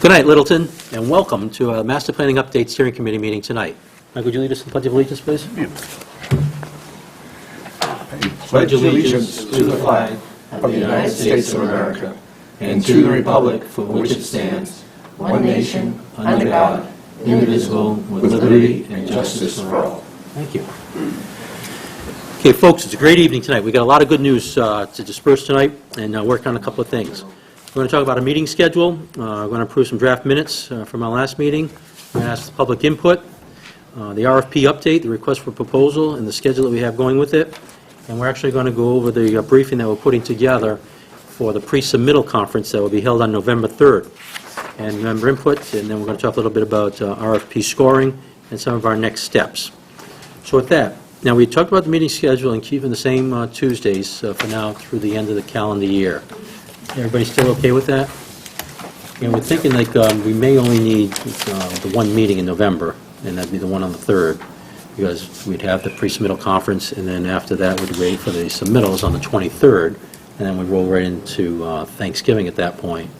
Good night, Littleton, and welcome to a Master Planning Update Steering Committee meeting tonight. Mike, would you lead us in the Pledge of Allegiance, please? Pledge allegiance to the flag of the United States of America and to the republic for which it stands, one nation, under God, indivisible, with liberty and justice for all. Thank you. Okay, folks, it's a great evening tonight. We've got a lot of good news to disperse tonight and work on a couple of things. We're going to talk about a meeting schedule. We're going to approve some draft minutes from our last meeting. We're going to ask public input, the RFP update, the request for proposal, and the schedule that we have going with it. And we're actually going to go over the briefing that we're putting together for the pre-submittal conference that will be held on November 3rd. And member input, and then we're going to talk a little bit about RFP scoring and some of our next steps. So with that, now we talked about the meeting schedule and keeping the same Tuesdays for now through the end of the calendar year. Everybody still okay with that? And we're thinking like we may only need the one meeting in November, and that'd be the one on the 3rd, because we'd have the pre-submittal conference, and then after that we'd wait for the submittals on the 23rd, and then we'd roll right into Thanksgiving at that point.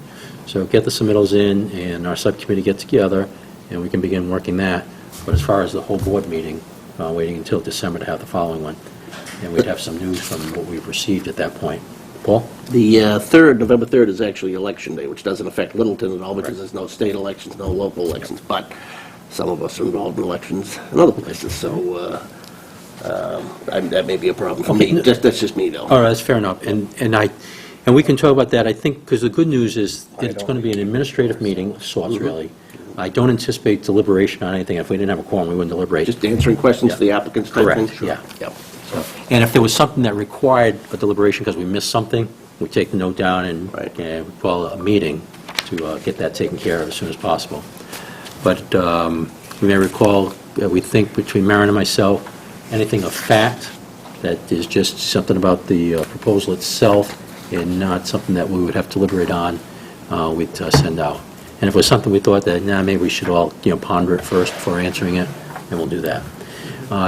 So get the submittals in, and our subcommittee get together, and we can begin working that. But as far as the whole board meeting, waiting until December to have the following one, and we'd have some news from what we've received at that point. Paul? The November 3rd is actually Election Day, which doesn't affect Littleton at all because there's no state elections, no local elections, but some of us are involved in elections in other places, so that may be a problem for me. That's just me, though. All right, that's fair enough. And we can talk about that, I think, because the good news is it's going to be an administrative meeting of sorts, really. I don't anticipate deliberation on anything. If we didn't have a quorum, we wouldn't deliberate. Just answering questions to the applicants type thing? Correct, yeah. Yep. And if there was something that required a deliberation because we missed something, we take the note down and we call a meeting to get that taken care of as soon as possible. But you may recall that we think between Maren and myself, anything of fact that is just something about the proposal itself and not something that we would have to deliberate on, we'd send out. And if it was something we thought that, maybe we should all ponder it first before answering it, then we'll do that.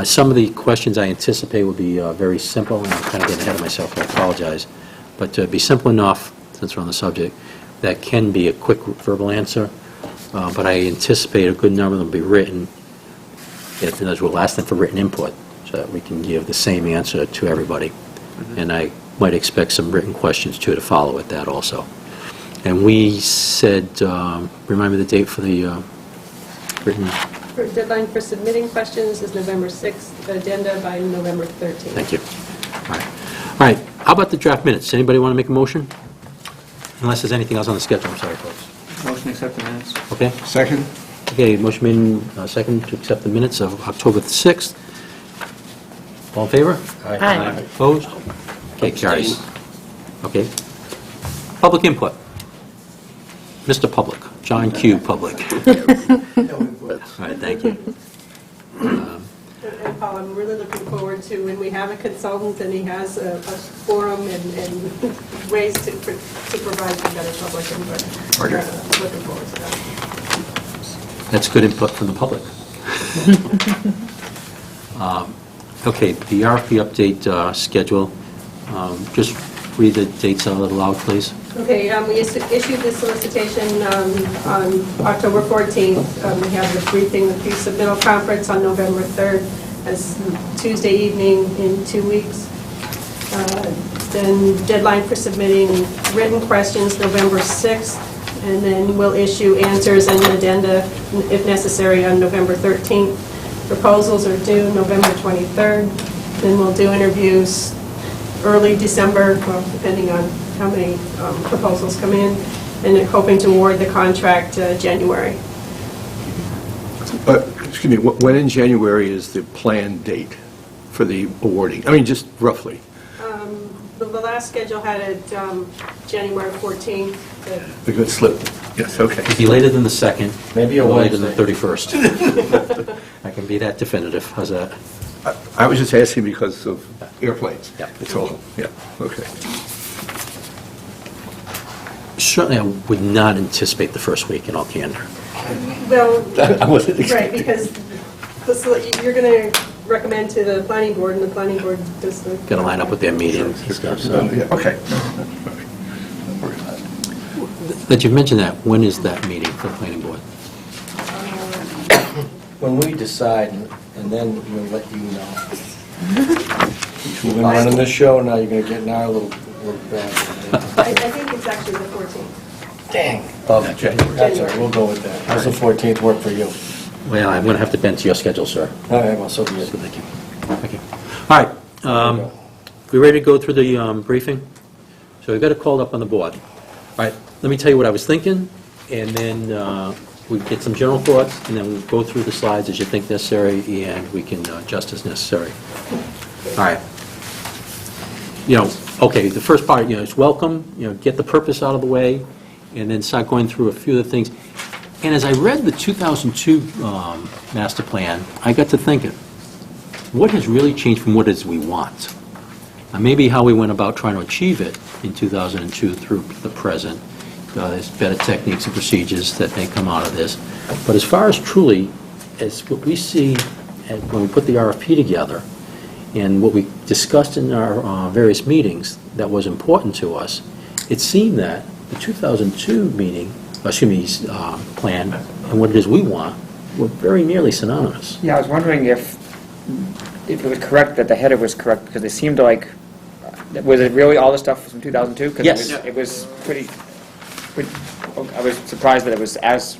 Some of the questions I anticipate will be very simple, and I'm kind of getting ahead of myself, I apologize. But be simple enough, since we're on the subject, that can be a quick verbal answer. But I anticipate a good number of them will be written. We'll ask them for written input so that we can give the same answer to everybody. Mm-hmm. And I might expect some written questions, too, to follow with that also. And we said, remind me the date for the written... The deadline for submitting questions is November 6th, agenda by November 13th. Thank you. All right. How about the draft minutes? Anybody want to make a motion? Unless there's anything else on the schedule. I'm sorry, folks. Motion to accept the minutes. Okay. Second. Okay, motion made second to accept the minutes of October the 6th. All in favor? Aye. Opposed? Okay, carries. Okay. Public input. Mr. Public. John Q. Public. All right, thank you. And Paul, I'm really looking forward to when we have a consultant and he has a forum and ways to provide some better public input. Looking forward to that. That's good input from the public. Okay, the RFP update schedule. Just read the dates out loud, please. Okay, we issued this solicitation on October 14th. We have the briefing, the pre-submittal conference on November 3rd, as Tuesday evening in 2 weeks. Then deadline for submitting written questions, November 6th, and then we'll issue answers and an addenda, if necessary, on November 13th. Proposals are due November 23rd. Then we'll do interviews early December, well, depending on how many proposals come in, and then hoping to award the contract January. Excuse me, when in January is the planned date for the awarding? I mean, just roughly. The last schedule had it January 14th. A good slip. Yes, okay. It'd be later than the 2nd. Maybe a or later than Wednesday. the 31st. I can be that definitive. How's that? I was just asking because of airplanes. Yeah. That's all. Yeah, okay. Certainly, I would not anticipate the first week in all candor. Well, I wasn't right, expecting. because you're going to recommend to the planning board, and the planning board does the... Got to line up with their meetings and stuff. So. Yeah, okay. That you've mentioned that, when is that meeting for the planning board? When we decide, and then we'll let you know. We've been running this show, now you're going to get now a little bad. I think it's actually the 14th. Dang. Oh, that's all right, we'll go with that. How's the 14th work for you? Well, I'm going to have to bend to your schedule, sir. All right, well, so be it. Thank you. Thank you. All right, we ready to go through the briefing? So we've got it called up on the board. All right, let me tell you what I was thinking, and then we get some general thoughts, and then we'll go through the slides as you think necessary, and we can adjust as necessary. All right. Okay, the first part, is welcome, get the purpose out of the way, and then start going through a few of the things. And as I read the 2002 master plan, I got to thinking, what has really changed from what it is we want? Maybe how we went about trying to achieve it in 2002 through the present. There's better techniques and procedures that may come out of this. But as far as truly, as what we see when we put the RFP together, and what we discussed in our various meetings that was important to us, it seemed that the 2002 plan and what it is we want were very nearly synonymous. Yeah, I was wondering if it was correct that the header was correct, because it seemed like, was it really all the stuff from 2002? 'Cause Yes. It was pretty, I was surprised that it was as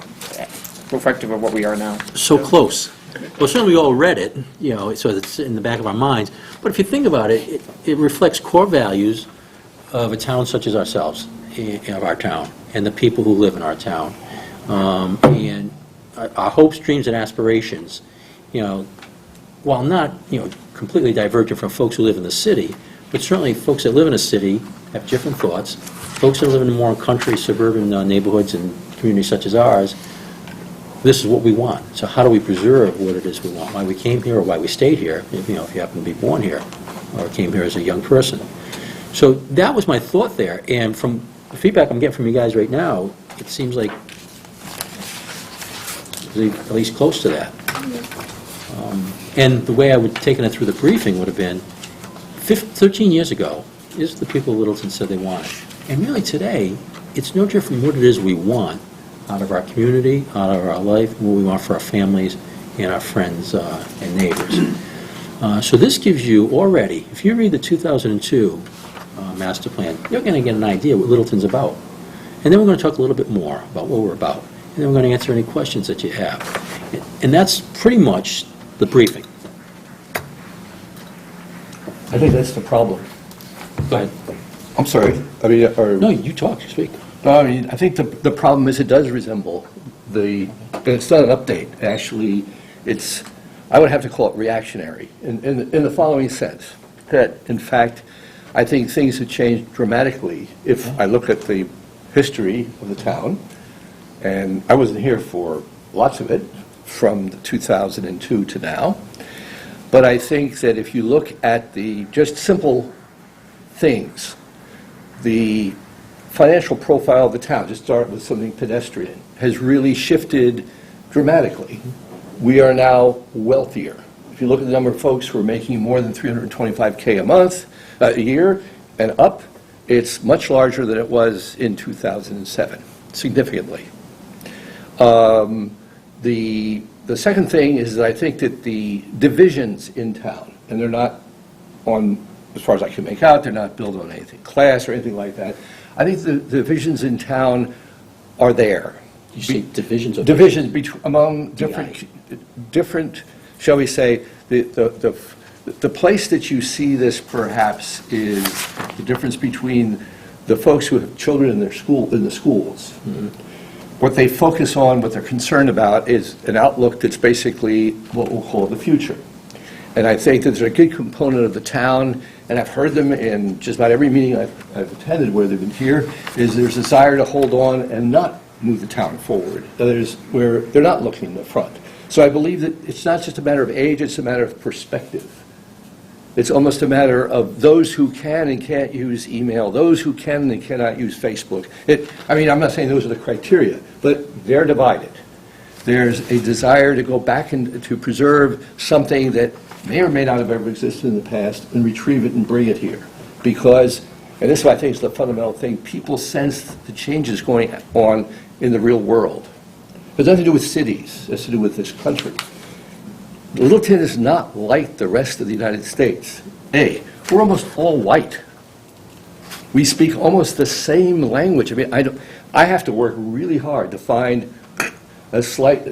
reflective of what we are now. So close. Well, certainly we all read it, so it's in the back of our minds. But if you think about it, it reflects core values of a town such as ourselves, of our town, and the people who live in our town. And our hopes, dreams, and aspirations, while not, completely divergent from folks who live in the city, but certainly folks that live in a city have different thoughts. Folks that live in more country, suburban neighborhoods and communities such as ours, this is what we want. So how do we preserve what it is we want? Why we came here or why we stayed here, if you happen to be born here or came here as a young person. So that was my thought there. And from the feedback I'm getting from you guys right now, it seems like at least close to that. And the way I would have taken it through the briefing would have been 13 years ago, this is the people of Littleton said they wanted. And really today, it's no different from what it is we want out of our community, out of our life, and what we want for our families and our friends and neighbors. So this gives you already, if you read the 2002 master plan, you're going to get an idea what Littleton's about. And then we're going to talk a little bit more about what we're about. And then we're going to answer any questions that you have. And that's pretty much the briefing. I think that's the problem. Go ahead. I'm sorry. I mean, No, you talk, you speak. No, I mean, I think the problem is it does resemble and it's not an update, actually, I would have to call it reactionary, in the following sense, that, in fact, I think things have changed dramatically if I look at the history of the town, and I wasn't here for lots of it, from 2002 to now, but I think that if you look at the just simple things, the financial profile of the town, just start with something pedestrian, has really shifted dramatically. We are now wealthier. If you look at the number of folks who are making more than $325K a year and up, it's much larger than it was in 2007, significantly. The second thing is that I think that the divisions in town, and they're not on, as far as I can make out, they're not built on anything class or anything like that. I think the divisions in town are there. You see divisions of... Divisions among different, shall we say, the place that you see this perhaps is the difference between the folks who have children in the schools. Mm-hmm. What they focus on, what they're concerned about, is an outlook that's basically what we'll call the future. And I think that there's a good component of the town, and I've heard them in just about every meeting I've attended where they've been here, is there's a desire to hold on and not move the town forward. There's where they're not looking in the front. So I believe that it's not just a matter of age, it's a matter of perspective. It's almost a matter of those who can and can't use email, those who can and cannot use Facebook. I'm not saying those are the criteria, but they're divided. There's a desire to go back and to preserve something that may or may not have ever existed in the past and retrieve it and bring it here. Because and this is what I think is the fundamental thing, people sense the changes going on in the real world. It has nothing to do with cities, it has to do with this country. Littleton is not like the rest of the United States. We're almost all white. We speak almost the same language. I mean, I have to work really hard to find a slight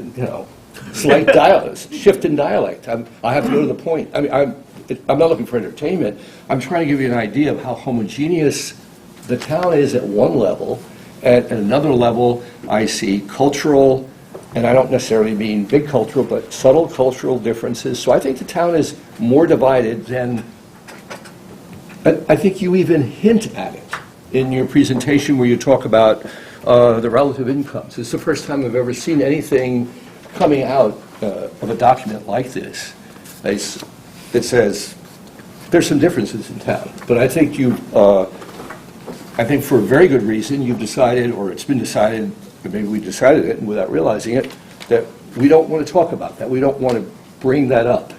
shift in dialect. I have to go to the point. I mean, I'm not looking for entertainment. I'm trying to give you an idea of how homogeneous the town is at one level. At another level, I see cultural, and I don't necessarily mean big cultural, but subtle cultural differences. So I think the town is more divided than, I think you even hint at it in your presentation where you talk about the relative incomes. It's the first time I've ever seen anything coming out of a document like this that says there's some differences in town. But I think I think for a very good reason, you've decided, or it's been decided, or maybe we decided it without realizing it, that we don't want to talk about that. We don't want to bring that up.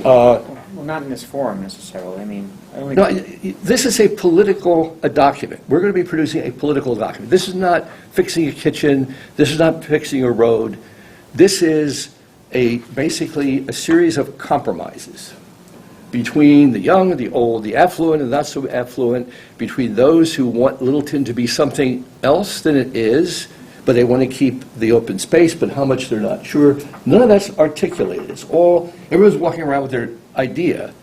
Well, not in this forum necessarily. I mean, I don't No, think... this is a political document. We're going to be producing a political document. This is not fixing a kitchen. This is not fixing a road. This is basically a series of compromises between the young and the old, the affluent and not so affluent, between those who want Littleton to be something else than it is, but they want to keep the open space, but how much they're not sure. None of that's articulated. It's all, everyone's walking around with their idea,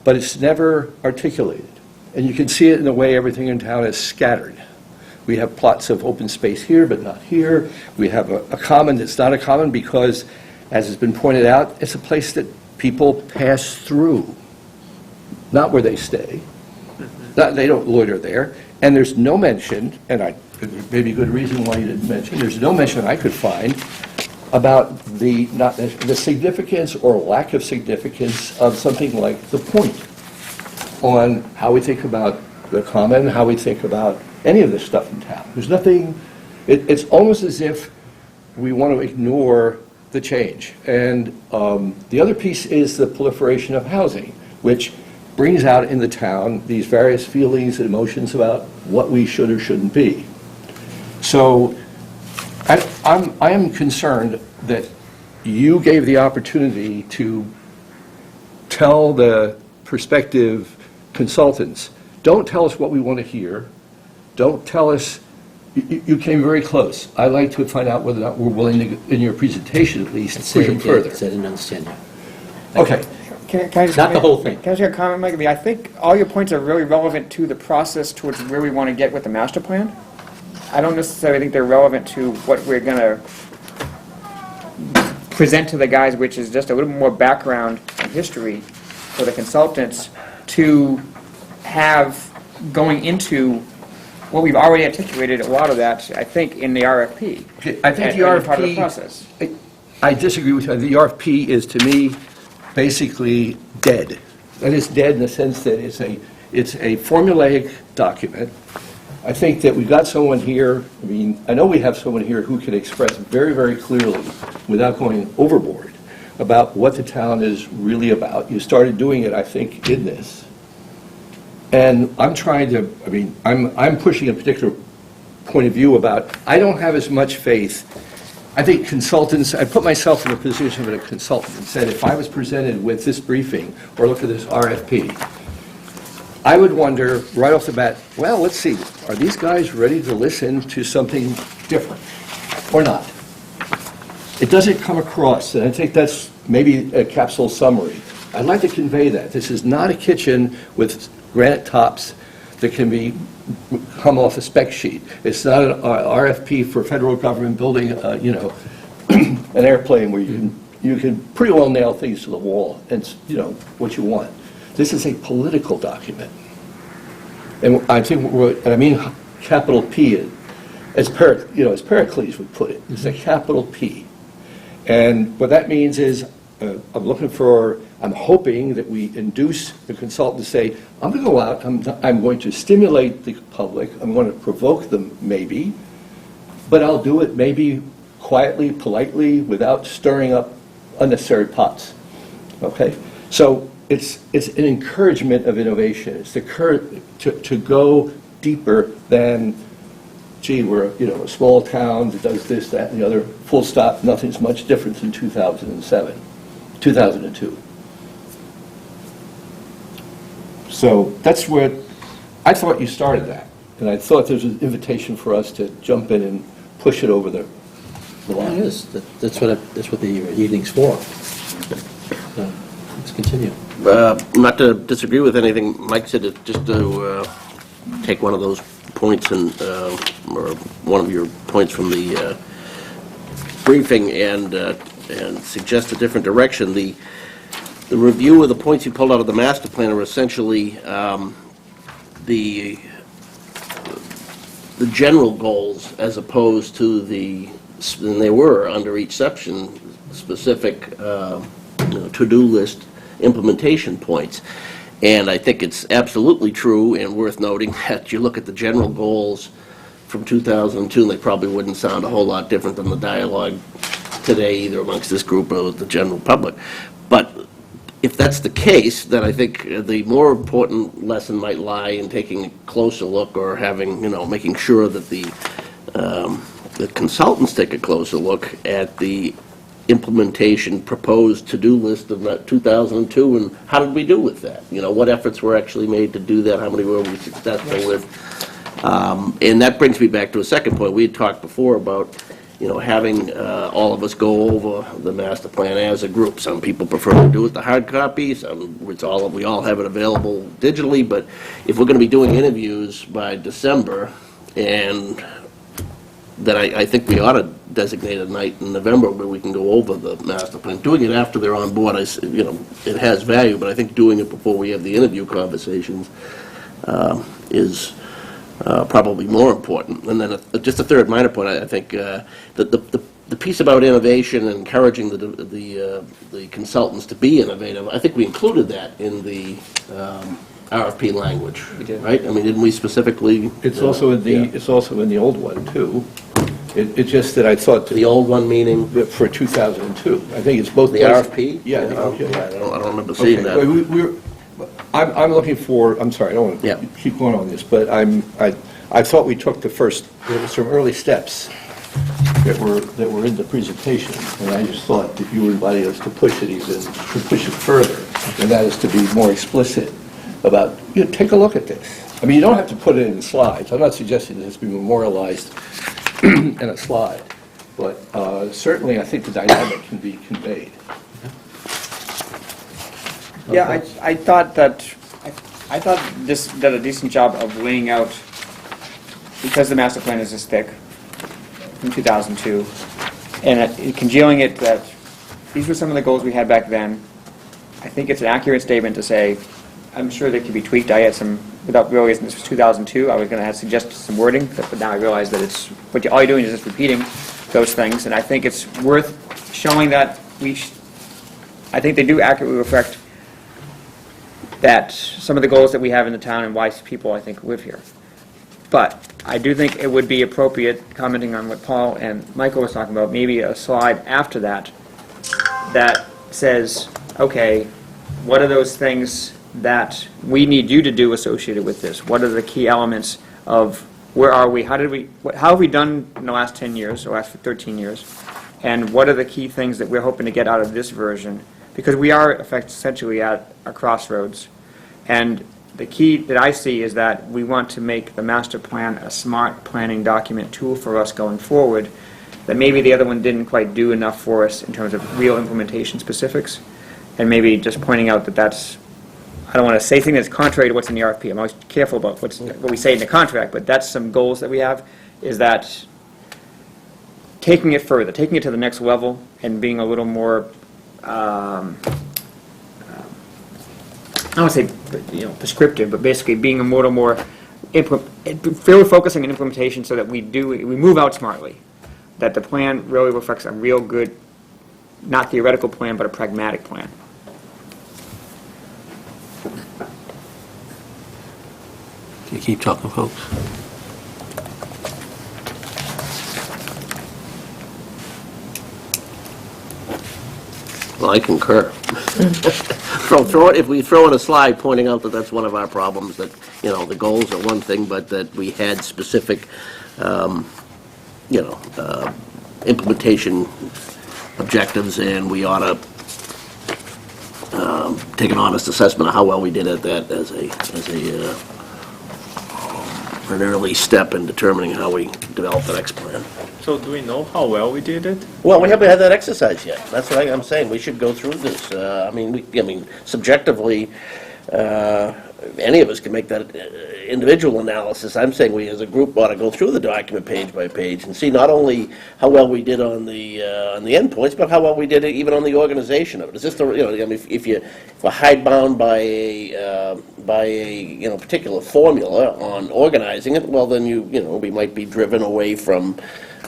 but it's never articulated. And you can see it in the way everything in town is scattered. We have plots of open space here, but not here. We have a common that's not a common because, as has been pointed out, it's a place that people pass through, not where they stay. They don't loiter there. And there's no mention, and maybe a good reason why you didn't mention, there's no mention I could find about the significance or lack of significance of something like the point on how we think about the common, how we think about any of this stuff in town. There's nothing, it's almost as if we want to ignore the change. And the other piece is the proliferation of housing, which brings out in the town these various feelings and emotions about what we should or shouldn't be. So I am concerned that you gave the opportunity to tell the prospective consultants, don't tell us what we want to hear, don't tell us, you came very close. I'd like to find out whether or not we're willing to, in your presentation at least, push them further. I didn't understand you. Okay. Can I just, Not the whole thing. Can I just get a comment, Mike? I mean, I think all your points are really relevant to the process towards where we want to get with the master plan. I don't necessarily think they're relevant to what we're going to present to the guys, which is just a little more background and history for the consultants to have going into what we've already articulated, a lot of that, I think, in the RFP. Okay, I think and the RFP... part of the process. I disagree with you. The RFP is, to me, basically dead. That is dead in the sense that it's a formulaic document. I think that we've got someone here, I know we have someone here who can express very, very clearly, without going overboard, about what the town is really about. You started doing it, I think, in this. And I'm trying to, I'm pushing a particular point of view about, I don't have as much faith. I think consultants, I put myself in the position of a consultant and said, if I was presented with this briefing, or look at this RFP, I would wonder right off the bat, well, let's see, are these guys ready to listen to something different or not? It doesn't come across, and I think that's maybe a capsule summary. I'd like to convey that. This is not a kitchen with granite tops that can come off a spec sheet. It's not an RFP for federal government building, an airplane where you can pretty well nail things to the wall and, what you want. This is a political document. And I think, capital P, as Pericles would put it, it's a capital P. And what that means is, I'm hoping that we induce the consultant to say, I'm going to go out, I'm going to stimulate the public, I'm going to provoke them maybe, but I'll do it maybe quietly, politely, without stirring up unnecessary pots. Okay? So it's an encouragement of innovation. It's the to go deeper than, gee, we're, a small town that does this, that, and the other, full stop, nothing's much different than 2002. So that's where, I thought you started that, and I thought there was an invitation for us to jump in and push it over the line. It is. That's what the evening's for. So, let's continue. Not to disagree with anything Mike said, just to take one of those points or one of your points from the briefing and suggest a different direction. The review of the points you pulled out of the master plan are essentially the general goals as opposed to and they were under each section, specific to-do list implementation points. And I think it's absolutely true and worth noting that you look at the general goals from 2002, and they probably wouldn't sound a whole lot different than the dialogue today, either amongst this group or with the general public. But if that's the case, then I think the more important lesson might lie in taking a closer look or having, making sure that the consultants take a closer look at the implementation proposed to-do list of 2002, and how did we do with that? What efforts were actually made to do that? How many were we successful with? And that brings me back to a second point. We had talked before about, having all of us go over the master plan as a group. Some people prefer to do it the hard copy. We all have it available digitally. But if we're going to be doing interviews by December, and then I think we ought to designate a night in November where we can go over the master plan. Doing it after they're on board, it has value, but I think doing it before we have the interview conversations is probably more important. And then just a third minor point, I think the piece about innovation and encouraging the consultants to be innovative, I think we included that in the RFP language. We did. Right? I mean, didn't we specifically? It's also in the old one, too. It's just that I thought The old one meaning? for 2002. I think it's both. The RFP? Yeah. Okay. Okay. I don't remember seeing Okay. that. I'm looking for, I'm sorry, I don't want Yeah. to keep going on this, but I thought we took there was some early steps that were in the presentation, and I just thought that you were inviting us to push it further, and that is to be more explicit about, take a look at this. I mean, you don't have to put it in the slides. I'm not suggesting that it's be memorialized in a slide, but certainly I think the dynamic can be conveyed. Yeah, I thought this did a decent job of laying out, because the master plan is this thick, from 2002, and congealing it that these were some of the goals we had back then. I think it's an accurate statement to say, I'm sure they could be tweaked. I had some, without realizing this was 2002, I was going to suggest some wording, but now I realize that all you're doing is just repeating those things, and I think it's worth showing that I think they do accurately reflect that some of the goals that we have in the town and why people, I think, live here. But I do think it would be appropriate, commenting on what Paul and Michael was talking about, maybe a slide after that that says, okay, what are those things that we need you to do associated with this? What are the key elements of where are we? How have we done in the last 10 years, or last 13 years? And what are the key things that we're hoping to get out of this version? Because we are essentially at a crossroads. And the key that I see is that we want to make the master plan a smart planning document tool for us going forward, that maybe the other one didn't quite do enough for us in terms of real implementation specifics. And maybe just pointing out that that's, I don't want to say anything that's contrary to what's in the RFP. I'm always careful about what we say in the contract, but that's some goals that we have, is that taking it further, taking it to the next level, and being a little more, I don't want to say prescriptive, but basically being a little more, fairly focusing on implementation so that we move out smartly. That the plan really reflects a real good, not theoretical plan, but a pragmatic plan. Can you keep talking, folks? Well, I concur. If we throw in a slide pointing out that that's one of our problems, that, the goals are one thing, but that we had specific, implementation objectives, and we ought to take an honest assessment of how well we did at that as an early step in determining how we develop the next plan. So do we know how well we did it? Well, we haven't had that exercise yet. That's what I'm saying. We should go through this. Subjectively, any of us can make that individual analysis. I'm saying we as a group ought to go through the document page by page and see not only how well we did on the endpoints, but how well we did even on the organization of it. Is this the, if we're hidebound by a particular formula on organizing it, well then we might be driven away from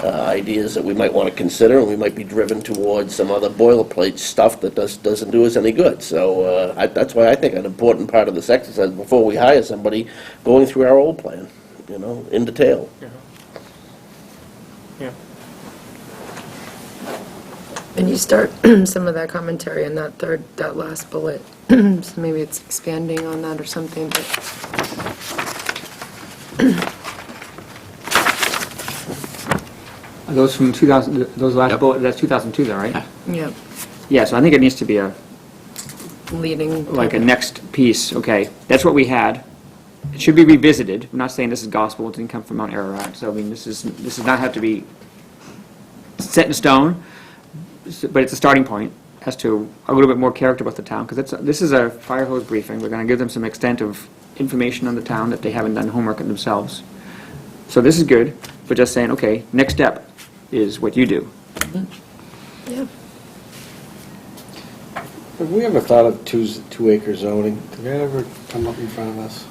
ideas that we might want to consider, and we might be driven towards some other boilerplate stuff that doesn't do us any good. So that's why I think an important part of this exercise, before we hire somebody, going through our old plan, in detail. Yeah. And you start some of that commentary in that last bullet. So maybe it's expanding on that or something, but Are those from 2000, those last Yep. bullet, that's 2002 though, right? yeah, Yeah, so I think it needs to be a leading. next piece, okay, that's what we had. It should be revisited. I'm not saying this is gospel, it didn't come from Mount Ararat, so I mean, this does not have to be set in stone, but it's a starting point as to a little bit more character about the town, because this is a fire hose briefing. We're going to give them some extent of information on the town that they haven't done homework on themselves. So this is good, but just saying, okay, next step is what you do. Yeah. Have we ever thought of two-acre zoning? Did that ever come up in front of us?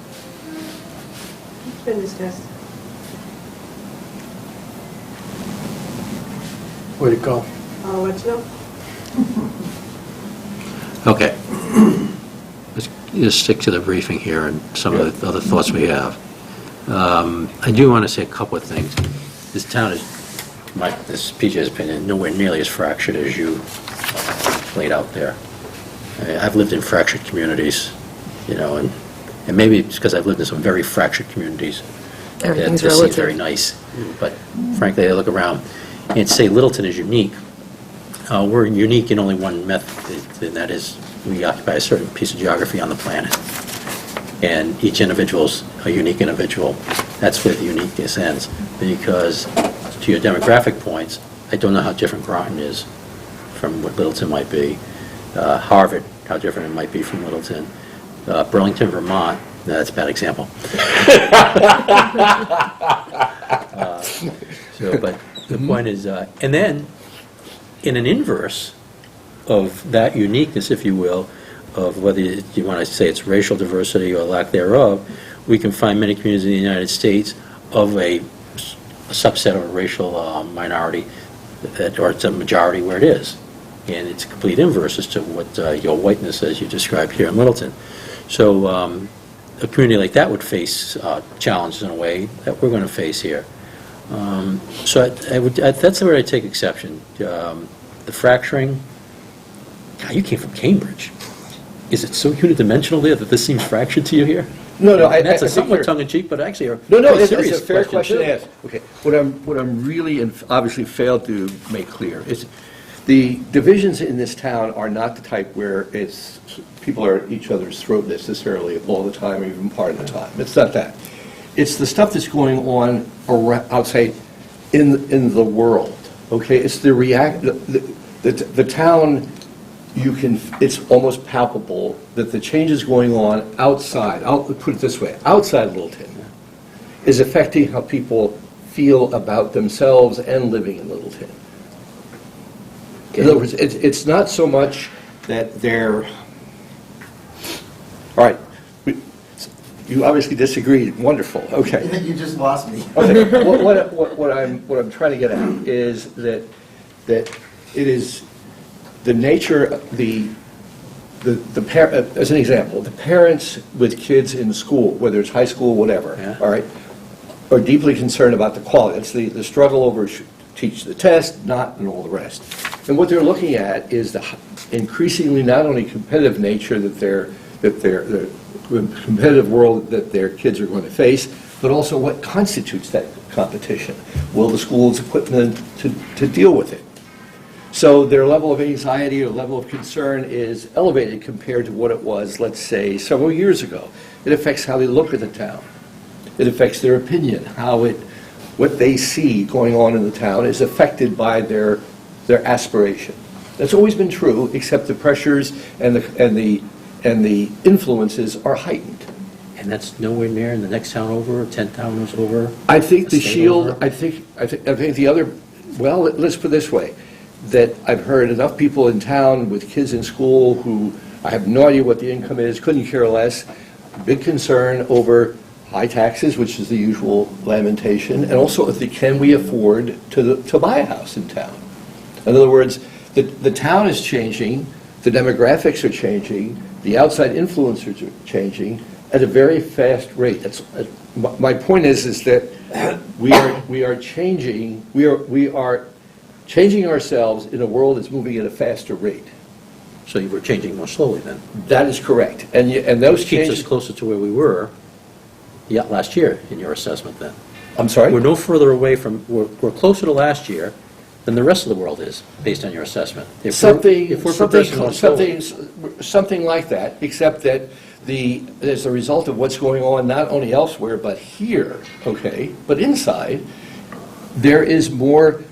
It's been discussed. Where'd it go? I'll let you know. Okay. Let's just stick to the briefing here and some of the other thoughts we have. I do want to say a couple of things. This town is, this PJ's opinion, nowhere nearly as fractured as you laid out there. I've lived in fractured communities, and maybe it's because I've lived in some very fractured communities. Everything's That seem relative. very nice, but frankly, I look around and say Littleton is unique. We're unique in only one method, and that is we occupy a certain piece of geography on the planet. And each individual's a unique individual. That's where the uniqueness ends. Because to your demographic points, I don't know how different Groton is from what Littleton might be. Harvard, how different it might be from Littleton. Burlington, Vermont, no, that's a bad example. But the point is, and then in an inverse of that uniqueness, if you will, of whether you want to say it's racial diversity or lack thereof, we can find many communities in the United States of a subset of a racial minority, or it's a majority where it is. And it's a complete inverse as to what your whiteness, as you described here in Littleton. So a community like that would face challenges in a way that we're going to face here. So that's where I take exception. The fracturing, God, you came from Cambridge. Is it so unidimensional there that this seems fractured to you here? No, And that's I a think somewhat you're- tongue-in-cheek, but actually a No, quite it's serious a fair question too. to ask. Okay, what I'm really, and obviously failed to make clear, is the divisions in this town are not the type where people are at each other's throat necessarily all the time, or even part of the time. It's not that. It's the stuff that's going on around, outside in the world, okay? It's the town, it's almost palpable that the changes going on outside, I'll put it this way, outside Littleton is affecting how people feel about themselves and living in Littleton. In other words, it's not so much that they're, all right, you obviously disagree, wonderful, okay. You just lost me. Okay, what I'm trying to get at is that it is the nature, as an example, the parents with kids in school, whether it's high school, whatever, Yeah. all right, are deeply concerned about the quality. It's the struggle over teach the test, not, and all the rest. And what they're looking at is increasingly not only competitive nature the competitive world that their kids are going to face, but also what constitutes that competition. Will the schools equip them to deal with it? So their level of anxiety or level of concern is elevated compared to what it was, let's say, several years ago. It affects how they look at the town. It affects their opinion, what they see going on in the town is affected by their aspiration. That's always been true, except the pressures and the influences are heightened. And that's nowhere near in the next town over, 10 towns over? I think the State Shield, over? I think the other, well, let's put it this way, that I've heard enough people in town with kids in school who, I have no idea what the income is, couldn't care less, big concern over high taxes, which is the usual lamentation, and also can we afford to buy a house in town? In other words, the town is changing, the demographics are changing, the outside influencers are changing at a very fast rate. My point is that we are changing ourselves in a world that's moving at a faster rate. So you were changing more slowly then? That is correct. And those Which keeps us changes... closer to where we were last year in your assessment then. I'm sorry? We're no further away from, we're closer to last year than the rest of the world is, based on your assessment. If we're progressing more slowly. Something like that, except that as a result of what's going on not only elsewhere but here, okay, but inside, there is more,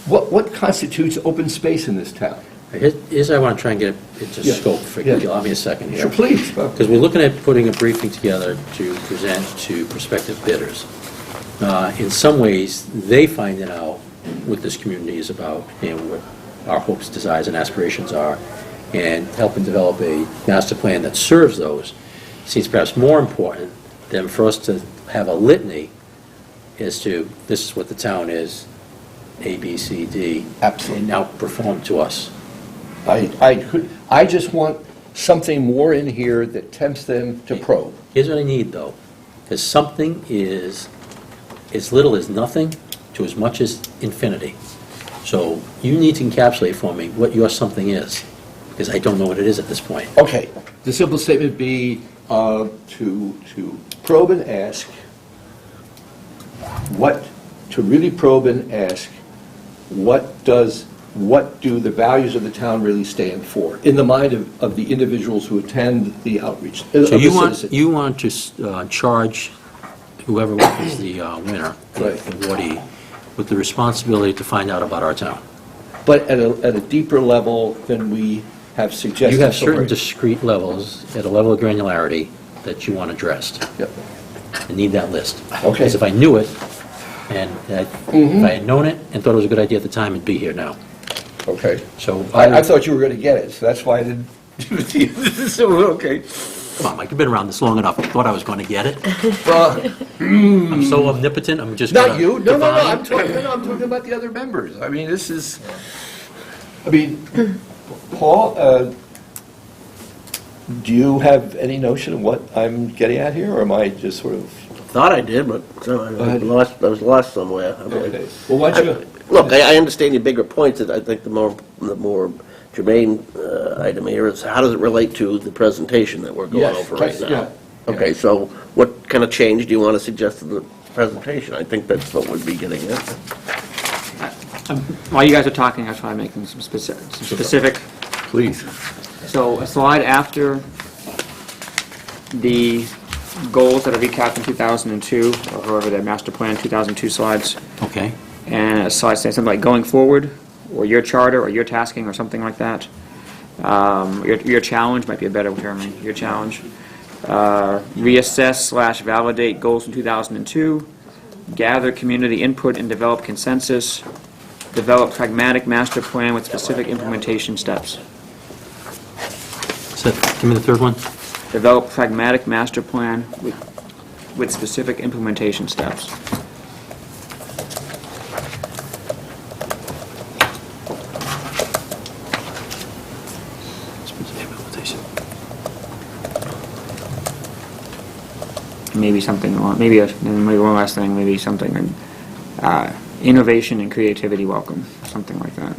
what constitutes open space in this town? Here's I want to try and get into Yeah. scope. For Yeah. Allow me a second here. Sure, please. Because we're looking at putting a briefing together to present to prospective bidders. In some ways, they find out what this community is about and what our hopes, desires, and aspirations are, and helping develop a master plan that serves those seems perhaps more important than for us to have a litany as to this is what the town is, A, B, C, D. Absolutely. And now perform to us. I just want something more in here that tempts them to probe. Here's what I need, though, because something is as little as nothing to as much as infinity. So you need to encapsulate for me what your something is, because I don't know what it is at this point. Okay, the simple statement would be to probe and ask to really probe and ask what do the values of the town really stand for in the mind of the individuals who attend the outreach. So you want to charge whoever is the winner, the Right. awardee, with the responsibility to find out about our town. But at a deeper level than we have suggested. You have so certain far. discrete levels, at a level of granularity, that you want addressed. Yep. I need that list. Okay. Because if I knew it, and if I had known it and thought it was a good idea at the time, it'd be here now. Okay. So I thought you were going to get it, so that's why I didn't give it to you. So, okay. Come on, Mike, you've been around this long enough. I thought I was going to get it. Well, I'm so omnipotent, I'm just going not to you. No, divine. I'm talking about the other members. I mean, Paul, do you have any notion of what I'm getting at here, or am I just sort of... Thought I did, but ahead. I was lost somewhere. Okay. Well, why don't you... Look, I understand your bigger points. I think the more germane item here is how does it relate to the presentation that we're going Yes, over right yes, now? yeah. Okay, so what kind of change do you want to suggest to the presentation? I think that's what we'd be getting at. While you guys are talking, I try to make them some specific. Please. So a slide after the goals that are recapped in 2002, or however their master plan 2002 slides, Okay. and a slide saying something like going forward, or your charter, or your tasking, or something like that. Your challenge might be a better term, your challenge. Reassess/validate goals from 2002, gather community input and develop consensus, develop pragmatic master plan with specific implementation steps. So, give me the third one. Develop pragmatic master plan with specific implementation steps. Maybe something, maybe one last thing, maybe something, innovation and creativity welcome, something like that.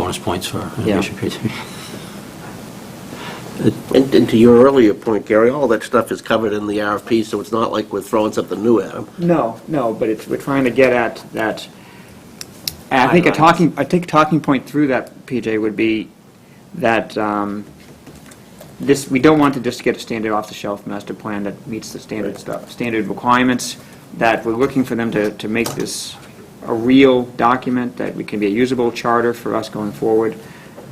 bonus points for innovation creativity. And to your earlier point, Gary, all that stuff is covered in the RFP, so it's not like we're throwing something new at them. No, but we're trying to get at that. And I think a talking point through that, PJ, would be that we don't want to just get a standard off-the-shelf master plan that meets the standard requirements, that we're looking for them to make this a real document, that we can be a usable charter for us going forward.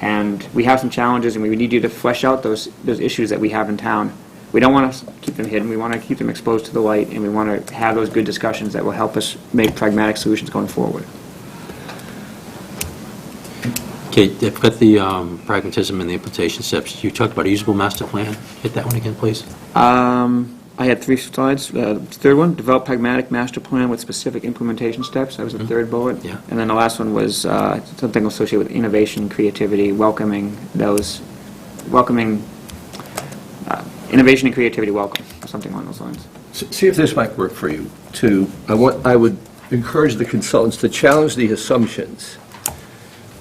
And we have some challenges, and we need you to flesh out those issues that we have in town. We don't want to keep them hidden. We want to keep them exposed to the light, and we want to have those good discussions that will help us make pragmatic solutions going forward. Okay, I've got the pragmatism and the implementation steps. You talked about a usable master plan. Hit that one again, please. I had 3 slides. The third one, develop pragmatic master plan with specific implementation steps. That was the third bullet. Yeah. And then the last one was something associated with innovation, creativity, welcoming innovation and creativity welcome, or something along those lines. See if this might work for you, too. I would encourage the consultants to challenge the assumptions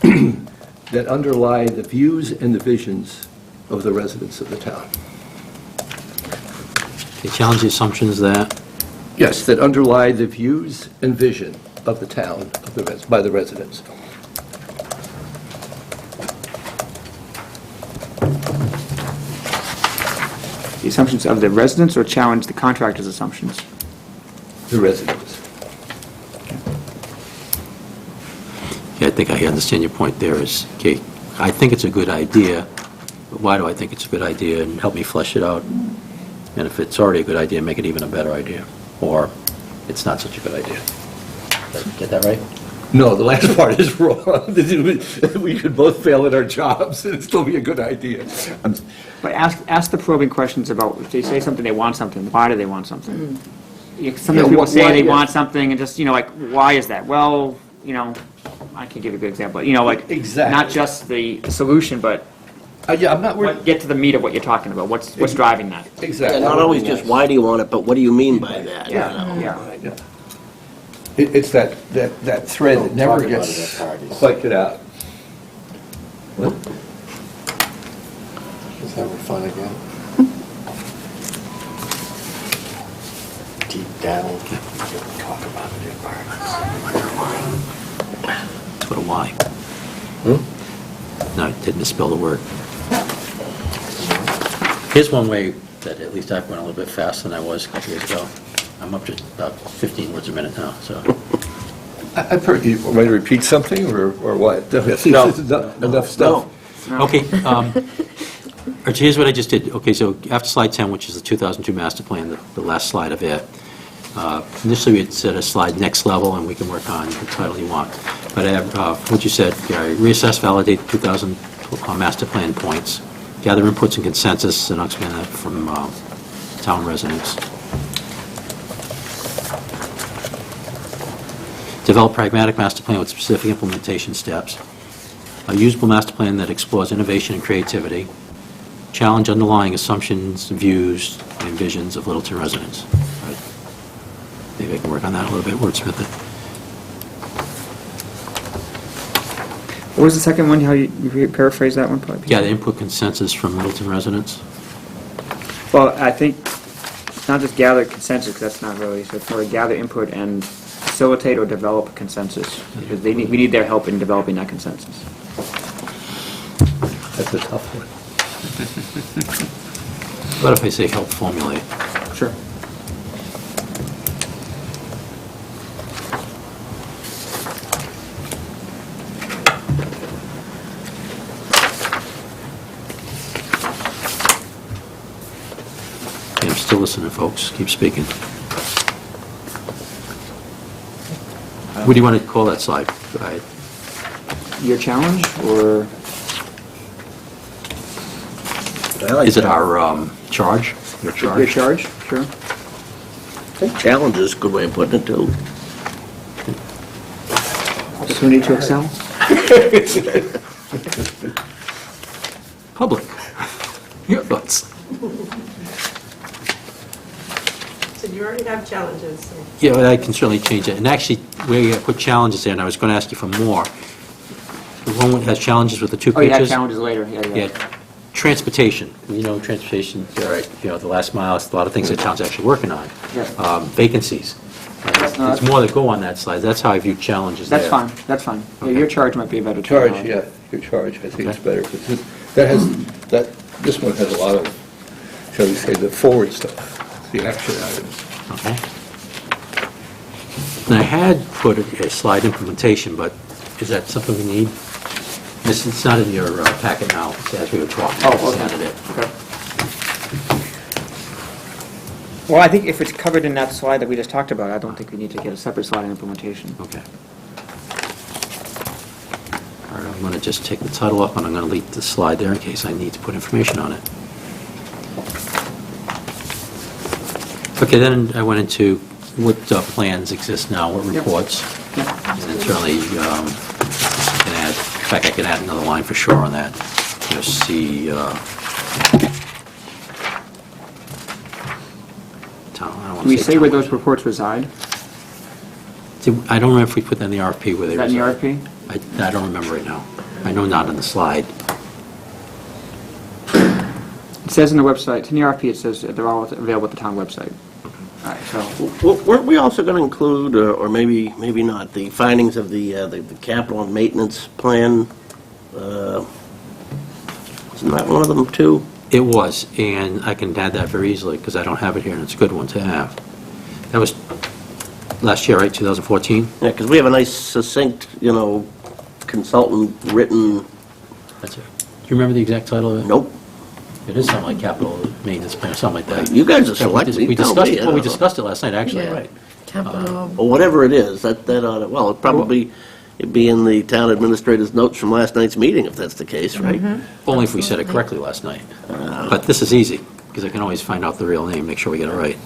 that underlie the views and the visions of the residents of the town. Okay, challenge the assumptions that, Yes, that underlie the views and vision of the town by the residents. The assumptions of the residents, or challenge the contractor's assumptions? The residents. okay, I think I understand your point there is, okay, I think it's a good idea, but why do I think it's a good idea? And help me flesh it out. And if it's already a good idea, make it even a better idea. Or it's not such a good idea. Did I get that right? No, the last part is wrong. We could both fail at our jobs and it'd still be a good idea. But ask the probing questions about, if they say something, they want something, why do they want something? Sometimes people say they want something, and just, like, why is that? Well, I can give you a good example. Like, Exactly. not just the solution, but Yeah, I'm not worried. get to the meat of what you're talking about. What's driving that? Exactly. And not always just, why do you want it, but what do you mean by that? you know? Yeah. It's that thread that never Talk about gets it at parties. quite get out. Is that fun again? Deep down, talk about it at parties. Let's go to why. No, I didn't misspell the word. Here's one way that at least I've went a little bit faster than I was a couple years ago. I'm up to about 15 words a minute now, so. I've heard you, want me to repeat something or what? No. Enough stuff. Okay, Archie, here's what I just did. Okay, so after slide 10, which is the 2002 master plan, the last slide of it, initially we had set a slide next level, and we can work on the title you want. But I have what you said, Gary, reassess, validate 2000 master plan points, gather inputs and consensus, and I'll expand that from town residents. Develop pragmatic master plan with specific implementation steps. A usable master plan that explores innovation and creativity. Challenge underlying assumptions, views, and visions of Littleton residents. Right. Maybe I can work on that a little bit, wordsmith it. What was the second one? How you paraphrase that one? Probably? Yeah, the input consensus from Littleton residents. Well, I think it's not just gather consensus, 'cause that's not really, so it's more gather input and facilitate or develop consensus, because we need their help in developing that consensus. That's a tough one. What if I say help formulate? Sure. Yeah, I'm still listening, folks. Keep speaking. What do you want to call that slide? Go ahead. Your challenge, or? Is it our charge? Your charge? Your charge, sure. I think challenge is a good way of putting it, too. Opportunity to excel? Public. Your thoughts? So you already have challenges, so. Yeah, well, I can certainly change it. And actually, where you put challenges in, I was going to ask you for more. The one that has challenges with the two Oh, you have pages? challenges later, yeah. Yeah, transportation, transportation, the last mile, a lot of things that town's actually working on. Yeah. Vacancies. There's more that go on that slide, that's how I view challenges there. That's fine. Yeah, your charge might be a better Charge, terminology. yeah, your charge, I think it's Okay. better, because this one has a lot of, shall we say, the forward stuff, the action items. Okay. And I had put a slide implementation, but is that something we need? It's not in your packet now, it's as we were talking. Oh, It's okay. not in it. Okay. Well, I think if it's covered in that slide that we just talked about, I don't think we need to get a separate slide on implementation. Okay. All right, I'm going to just take the title off, and I'm going to leave the slide there in case I need to put information on it. Okay, then I went into what plans exist now, what reports. And then certainly, can add, in fact, I can add another line for sure on that. Just see, town, I don't want Do to we say say where town. those reports reside? I don't remember if we put that in the RFP where they Is that in the reside. RFP? I don't remember right now. I know not on the slide. It says in the website, it's in the RFP, it says they're all available at the town website. All right, so, Weren't we also going to include, or maybe not, the findings of the capital and maintenance plan? Isn't that one of them, too? It was, and I can add that very easily because I don't have it here, and it's a good one to have. That was last year, right, 2014? Yeah, because we have a nice succinct, consultant-written, That's it. Do you remember the exact title of it? nope. It is something like capital maintenance plan, or something like that. You guys are Yeah, selecting, we you tell discussed me, it. I Well, we don't know. discussed it last night, actually, Yeah. right? Capital, Or whatever it is, that ought to, well, it'd be in the town administrator's notes from last night's meeting, if that's the case, right? Only if we said it correctly last night. But this is easy, because I can always find out the real name, make sure we get it right.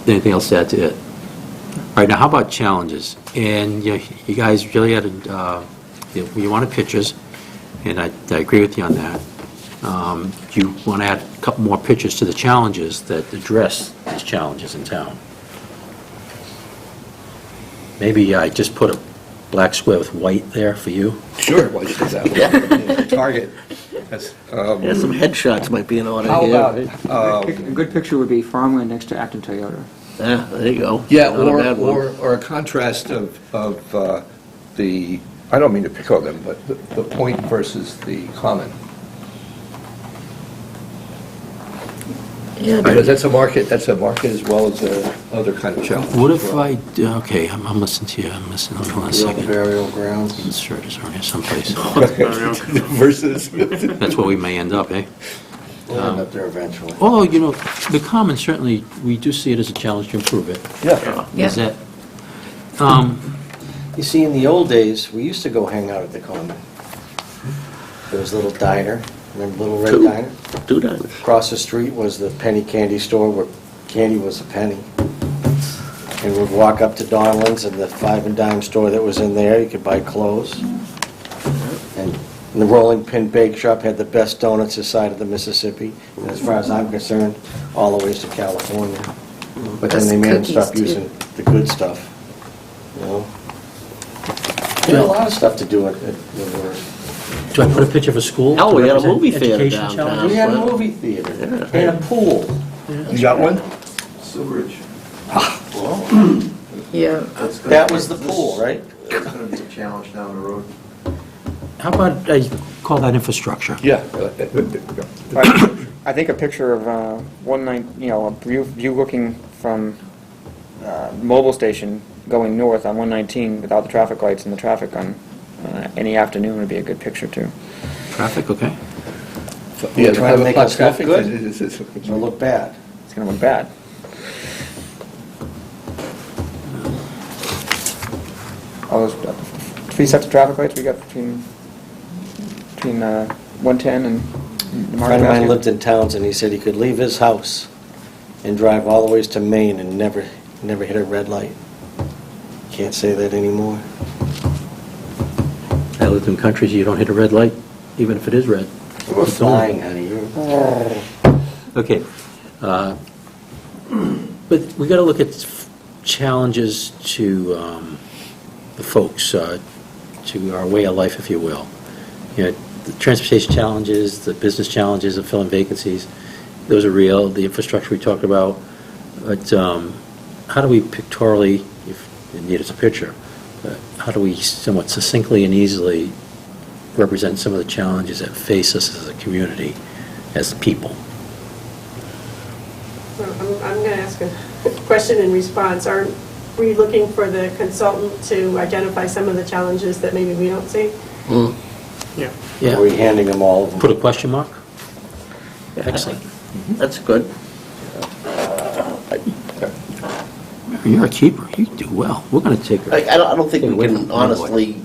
Anything else to add to it? All right, now how about challenges? And you guys really had, you wanted pictures, and I agree with you on that. You want to add a couple more pictures to the challenges that address these challenges in town. Maybe I just put a black square with white there for you. Sure, why should that? Target. That's, Yeah, some headshots might be in order How here. about, a good picture would be farmland next to Acton Toyota. Yeah, there you go. yeah, Not a bad one. or a contrast of the, I don't mean to pick on them, but the point versus the common. yeah, Because that's a market as well as other kind of challenge. What if I, okay, I'm listening to you, I'm listening, hold on a The old second. burial grounds. Insert is around here someplace. Versus, That's where we may end up, eh? We'll end up there eventually. Although, the common, certainly, we do see it as a challenge to improve it. yeah. yeah. Is that, You see, in the old days, we used to go hang out at the common. There was a little diner, remember Little Red Two. Diner? Two diners. Across the street was the penny candy store where candy was a penny. And we'd walk up to Donald's and the five and dime store that was in there, you could buy clothes. And the Rolling Pin Bake Shop had the best donuts this side of the Mississippi. And as far as I'm concerned, all the ways to California. But then they made them stop Best cookies, using the good stuff, There a lot of stuff to do at River. do I put a picture of a school? Hell, to we had a represent movie theater education downtown. challenges? We had a movie theater and a pool. You got one? Silveridge. Yeah, That was the pool, right? It's gonna be a challenge down the road. How about, I call that infrastructure? Yeah. I think a picture of a view looking from mobile station going north on 119 without the traffic lights and the traffic on any afternoon would be a good picture too. Traffic, okay. Yeah, Trying to have a make hot us look traffic, good? it's- It'll look bad. It's going to look bad. All those 3 sets of traffic lights we got between 110 and A Market friend of mine Basket. lived in Townsend, he said he could leave his house and drive all the ways to Maine and never hit a red light. Can't say that anymore. I lived in countries, you don't hit a red light, even if it is red. We're flying, honey. Okay, But we got to look at challenges to the folks, to our way of life, if you will. You know, the transportation challenges, the business challenges of filling vacancies, those are real. The infrastructure we talked about. But how do we pictorially, if you need us a picture, how do we somewhat succinctly and easily represent some of the challenges that face us as a community, as people? I'm going to ask a question in response. Are we looking for the consultant to identify some of the challenges that maybe we don't see? Yeah. Are we handing them all of them? Put a question mark? Excellent. That's good. You're a keeper. You do well. We're going to take her. I don't think Take it we away can from the honestly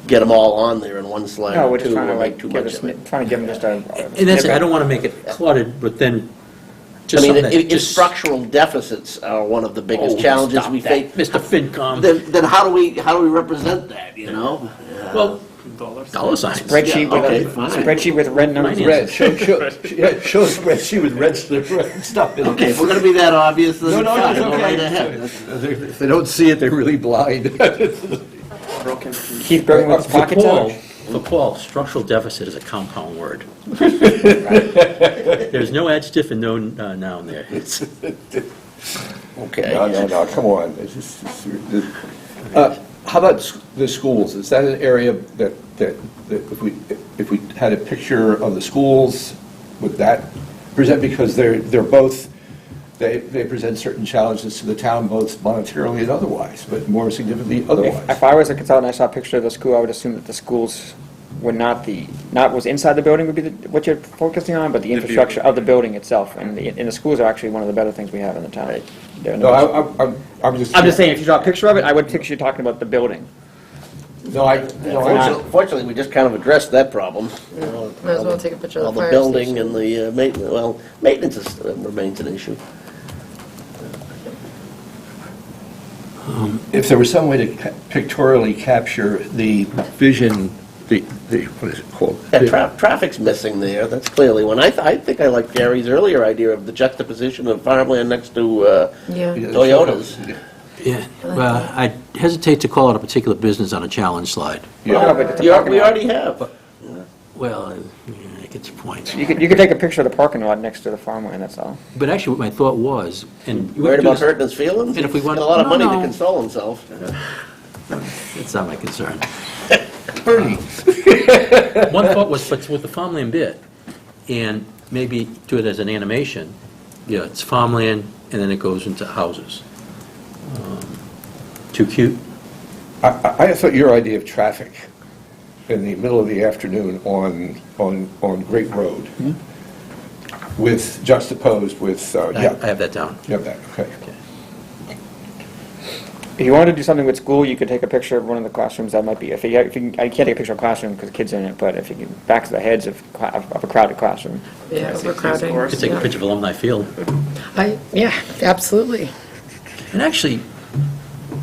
get them all on there in one slide No, or we're just two, trying to or like make too give much us, of it. trying to give them just a. And that's it. I don't want to make it cluttered, but then I just mean, something that if just... structural deficits are one of the biggest Oh, challenges stop we that, face, Mr. FinCom. then how do we represent that, you know? Well, dollar signs. Spreadsheet with okay, a, fine. spreadsheet with red numbers. Finance. Red, show a spreadsheet with red stuff in it. Okay, if we're gonna be that obvious, then No, fine, it's go right okay. ahead. If they don't see it, they're really blind. Keith Bergen with his pockets out. For Paul, structural deficit is a compound word. There's no adjective and no noun there. It's... Okay. No, come on. How about the schools? Is that an area that if we had a picture of the schools, would that present, because they're both, they present certain challenges to the town, both monetarily and otherwise, but more significantly If otherwise? I was a consultant, I saw a picture of the school, I would assume that the schools were not was inside the building would be what you're focusing on, but the infrastructure of the building itself. And the schools are actually one of the better things we have in the town. No, I'm just... I'm just saying, if you saw a picture of it, I would picture you talking about the building. Fortunately, we just kind of addressed that problem. You know, Might as well take a picture of all the fire building station. and the maintenance, well, maintenance remains an issue. If there was some way to pictorially capture the vision, the what is it called? Yeah, traffic's missing there, that's clearly one. I think I like Gary's earlier idea of the juxtaposition of farmland next to Yeah. Toyotas. Yeah, well, I hesitate to call out a particular business on a challenge slide. No, but the We parking lot. already have. Well, I get your point. You could take a picture of the parking lot next to the farmland, that's all. But actually, what my thought was, and... You worried about hurting his feelings? And if we He's want- got a lot of No, money to no. console himself. It's not my concern. Bernie. One thought was, but with the farmland bit, and maybe do it as an animation, yeah, it's farmland, and then it goes into houses. Too cute? I thought your idea of traffic in the middle of the afternoon on Great Road, with juxtaposed with, I yeah, have that down. you have that, okay. If you wanted to do something with school, you could take a picture of one of the classrooms. That might be, I can't take a picture of a classroom because the kids are in it, but if you can back to the heads of a crowded classroom. Yeah, overcrowding. You could take a picture of Alumni Field. Yeah, absolutely. And actually,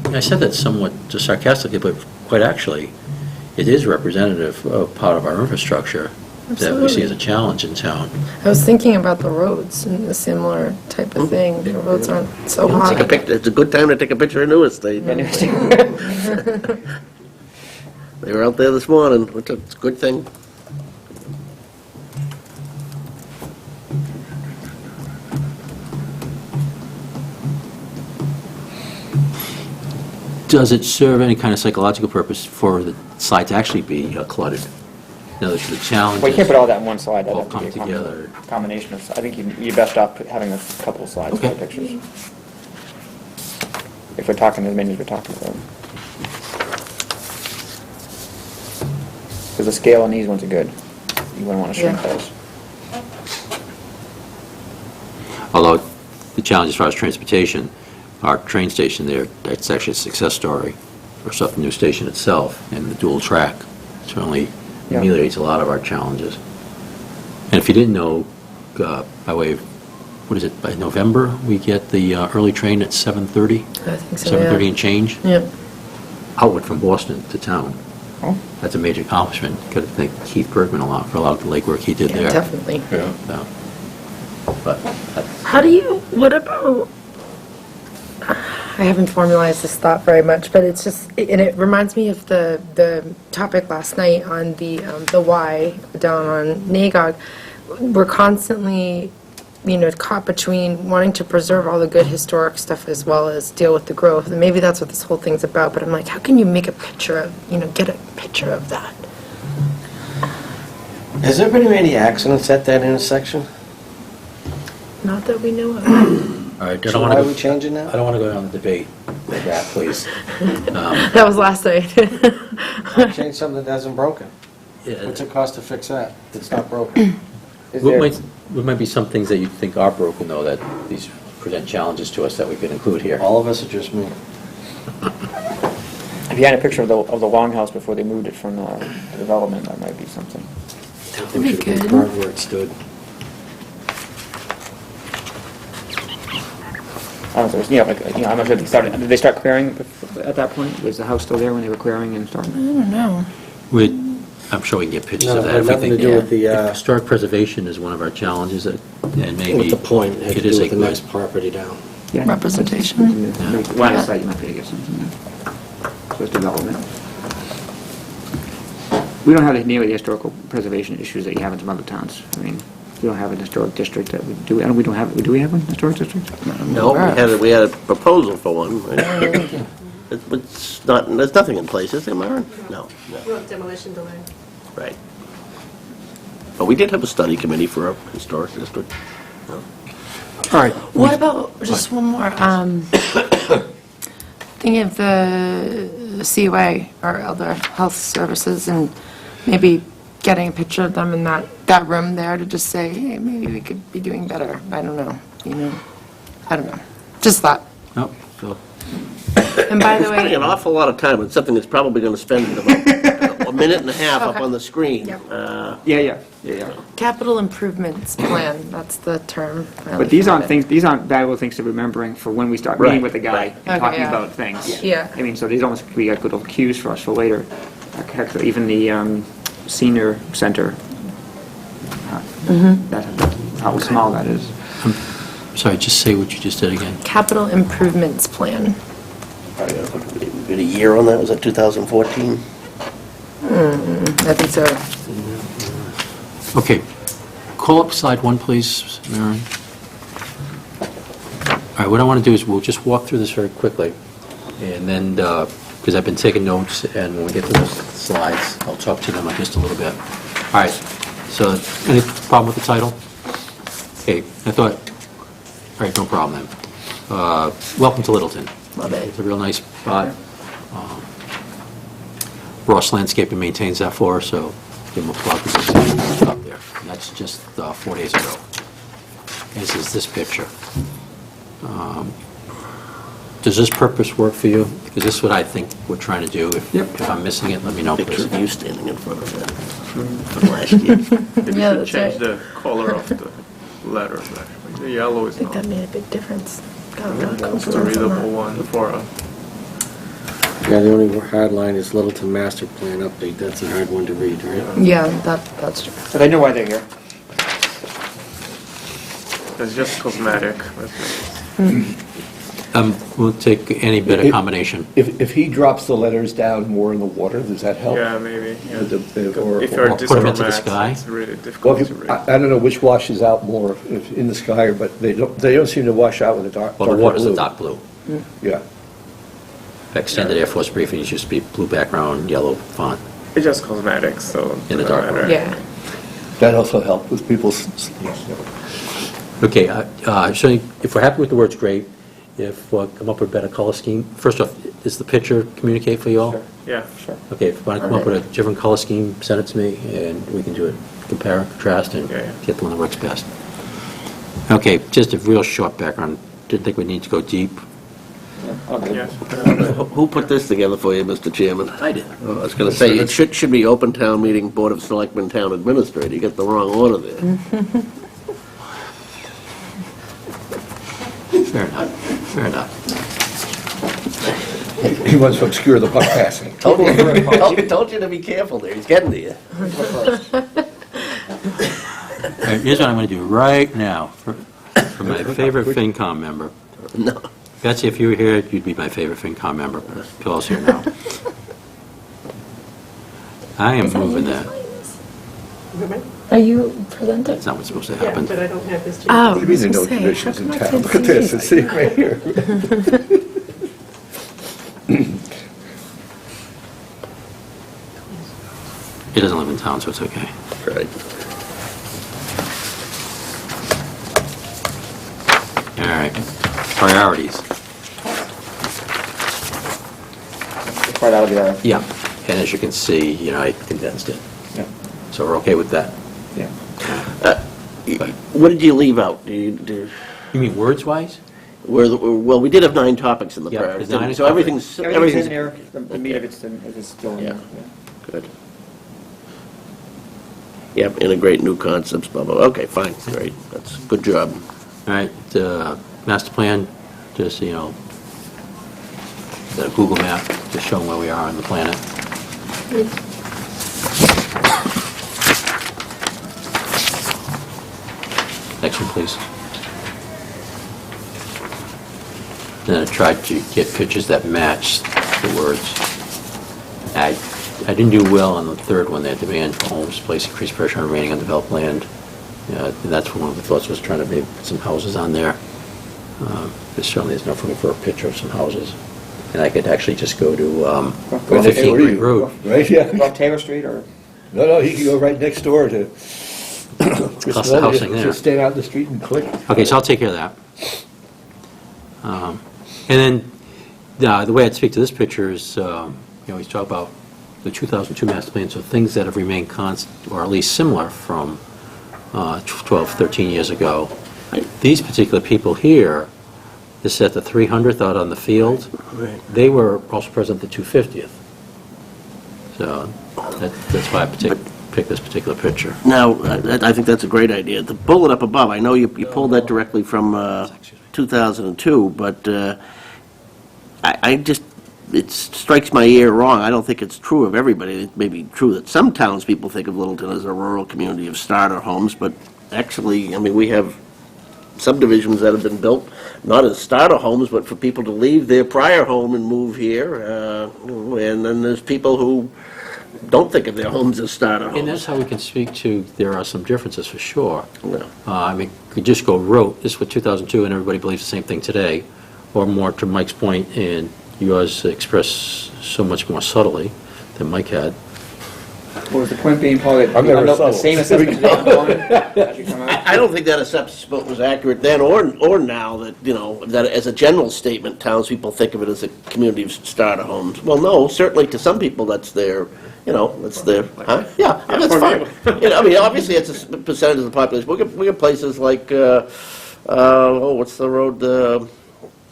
I said that somewhat just sarcastically, but quite actually, it is representative of part of our infrastructure that we see as a challenge in town. I was thinking about the roads and a similar type of thing. The roads aren't so Take a high. picture, it's a good time to take a picture of New Estate. They were out there this morning, which is a good thing. Does it serve any kind of psychological purpose for the slide to actually be cluttered? In other words, the challenges... Well, you can't put all that in one slide. That'd all have to be come a together. combination of, I think you're best off having a couple of slides for Okay. the pictures. If we're talking as many as we're talking about. Because the scale on these ones are good. You wouldn't want to shrink Yeah. those. Although the challenge as far as transportation, our train station there, that's actually a success story for Suffolk New Station itself, and the dual track certainly Yeah. ameliorates a lot of our challenges. And if you didn't know, by way of, what is it, by November, we get the early train at 7:30? I think so, 7:30 yeah. and change, Yeah. outward from Boston to town. Oh. That's a major accomplishment. Got to thank Keith Bergman a lot for a lot of the legwork he did Yeah, there. definitely. Yeah. So, But How do you, what about, I haven't formalized this thought very much, but it's just, and it reminds me of the topic last night on the Y down on Nagog. We're constantly, caught between wanting to preserve all the good historic stuff as well as deal with the growth. And maybe that's what this whole thing's about, but I'm like, how can you make a picture of, get a picture of that? Has there been any accidents at that intersection? Not that we know of. All right, I So don't why want are we to, changing that? I don't want to go down the debate with that, please. That was last night. Change something that hasn't broken. Yeah. What's it cost to fix that? It's not broken. Is What there- might be some things that you think are broken, though, that these present challenges to us that we could include here? All of us are just me. If you had a picture of the longhouse before they moved it from the development, that might be something. That'd be good. Burnt where it stood. I don't know, if there's, I'm not sure if they started, did they start clearing at that point? Was the house still there when they were clearing and starting? I don't know. I'm sure we can get pictures No, of it that. had if we nothing to think- do with the, if historic preservation is one of our challenges, and maybe With the point, it had to it is do a with the good. next property down. Yeah. Representation. Line of sight, you might be able to get something there. So it's development. We don't have nearly the historical preservation issues that you have in some other towns. I mean, we don't have an historic district that we do, and we don't have, do we have one, historic district? no, we had a proposal for one. It's not, there's nothing in place, is there, Myron? No, Well, demolition delay. right. But we did have a study committee for a historic district. All right. What about, just one more, thinking of the COA, or other health services, and maybe getting a picture of them in that room there to just say, hey, maybe we could be doing better. I don't know, I don't know. Just thought. Oh, Phil. And by the Spending way, an awful lot of time on something that's probably going to spend about a minute and a half up Okay. on the screen. Yep. Yeah. capital improvements plan, that's the term. But these aren't valuable things to remembering for when we start meeting with the guy right. and Okay, talking yeah. about things. Yeah. I mean, so these almost could be like little cues for us for later. Heck, even the senior center. How small that is. Sorry, just say what you just did again. Capital improvements plan. We had a year on that, was that 2014? I think so. Okay, call up slide one, please, Maren. All right, what I want to do is we'll just walk through this very quickly, and then, because I've been taking notes, and when we get to the slides, I'll talk to them just a little bit. All right, so any problem with the title? Okay, I thought, all right, no problem then. Welcome to Littleton. Love it. It's a real nice spot. Ross Landscaping maintains that for us, so give them a plug because it's up there. And that's just 4 days ago. This is this picture. Does this purpose work for you? Because this is what I think we're trying to do. If I'm missing it, let me know, Picture please. of you standing in front of that from last year. Maybe Yeah, we should that's change right. the color of the letters, actually. The yellow I is think not that made a big difference. Got a lot of it's a compliments on readable that. one for a Yeah, the only hard line is Littleton Master Plan update. That's a hard one to read, right? Yeah, that's true. So they know why they're here. It's just cosmetic. We'll take any bit of combination. If he drops the letters down more in the water, does that help? Yeah, maybe. Yeah. Or- If you're or- put 'em into the distraught, sky? it's really Well, difficult if to you- read. I don't know which washes out more, if in the sky, but they don't seem to wash out with a dark Well, the darker water's the blue. dark blue. Yeah. Extended Air Force briefing used to be blue background, yellow font. It's just cosmetic, so In the doesn't dark matter. room. Yeah. That also helped with people's. Okay, so if we're happy with the words, great. If we come up with a better color scheme, first off, does the picture communicate for you all? Sure. Yeah. Sure. Okay, if you want to come up with a different color scheme, send it to me, and we can do it, compare and contrast, and Yeah. get the one that works best. Okay, just a real short background. Didn't think we need to go deep. Yeah. Who put this together for you, Mr. Chairman? I did. Oh, I was going to say, it should be Open Town Meeting, Board of Selectmen, Town Administrator. You got the wrong order there. Fair enough, fair enough. He wants to obscure the buck passing. Told you to be careful there, he's getting to you. right, here's what I'm going to do right now for my favorite FinCom member. No. Betsy, if you were here, you'd be my favorite FinCom member. Bill's here now. I am moving that. Are you presenting? That's not what's supposed to Yeah, happen. but I don't have this. Oh, What do you mean there are no I was gonna say, traditions in how town? come I Look at can't this, see it's sitting right here. He doesn't live in town, so it's okay. Right. All right. Priorities. Right out of the other. Yeah. And as you can see, you know, I condensed it. Yeah. So we're okay with that. Yeah. What did you leave out? Do You mean words-wise? well, we did have 9 topics in the Yeah, priorities, there's 9 so everything's, Everything's in there, the meat of it's still in Yeah. there. good. Yep, integrate new concepts, blah, blah, okay, fine, great, that's, good job. All right, master plan, just, you know, the Google map, just showing where we are on the planet. Next one, please. Then I tried to get pictures that match the words. I didn't do well on the third one, that demand for homes, place increased pressure on remaining undeveloped land. And that's one of the thoughts, was trying to make some houses on there. Just showing there's enough room for a picture of some houses. And I could actually just go to Go 15 next door to Great you. Road. Right, yeah. About Taylor Street or? No, he can go right next door to. Across the housing there. Just stand out in the street and click. Okay, so I'll take care of that. And then, the way I'd speak to this picture is, he's talking about the 2002 master plan, so things that have remained constant, or at least similar from 12, 13 years ago. These particular people here, this at the 300th out on the field, they were also present at the 250th. So that's why I picked this particular picture. Now, I think that's a great idea. The bullet up above, I know you pulled that directly from 2002, but I just, it strikes my ear wrong. I don't think it's true of everybody. It may be true that some townspeople think of Littleton as a rural community of starter homes, but actually, I mean, we have subdivisions that have been built, not as starter homes, but for people to leave their prior home and move here. And then there's people who don't think of their homes as starter homes. And that's how we can speak to, there are some differences for sure. Yeah. I mean, could just go rote, this was 2002, and everybody believes the same thing today, or more to Mike's point, and yours expressed so much more subtly than Mike had. What was the point being, Paul, that I'm never the subtle. same assessment today on one as you come out? I don't think that assessment was accurate then or now, that, that as a general statement, townspeople think of it as a community of starter homes. Well, no, certainly to some people, that's their, that's their, huh? Yeah, that's fine. I mean, obviously, it's a percentage of the population. We got places like, what's the road,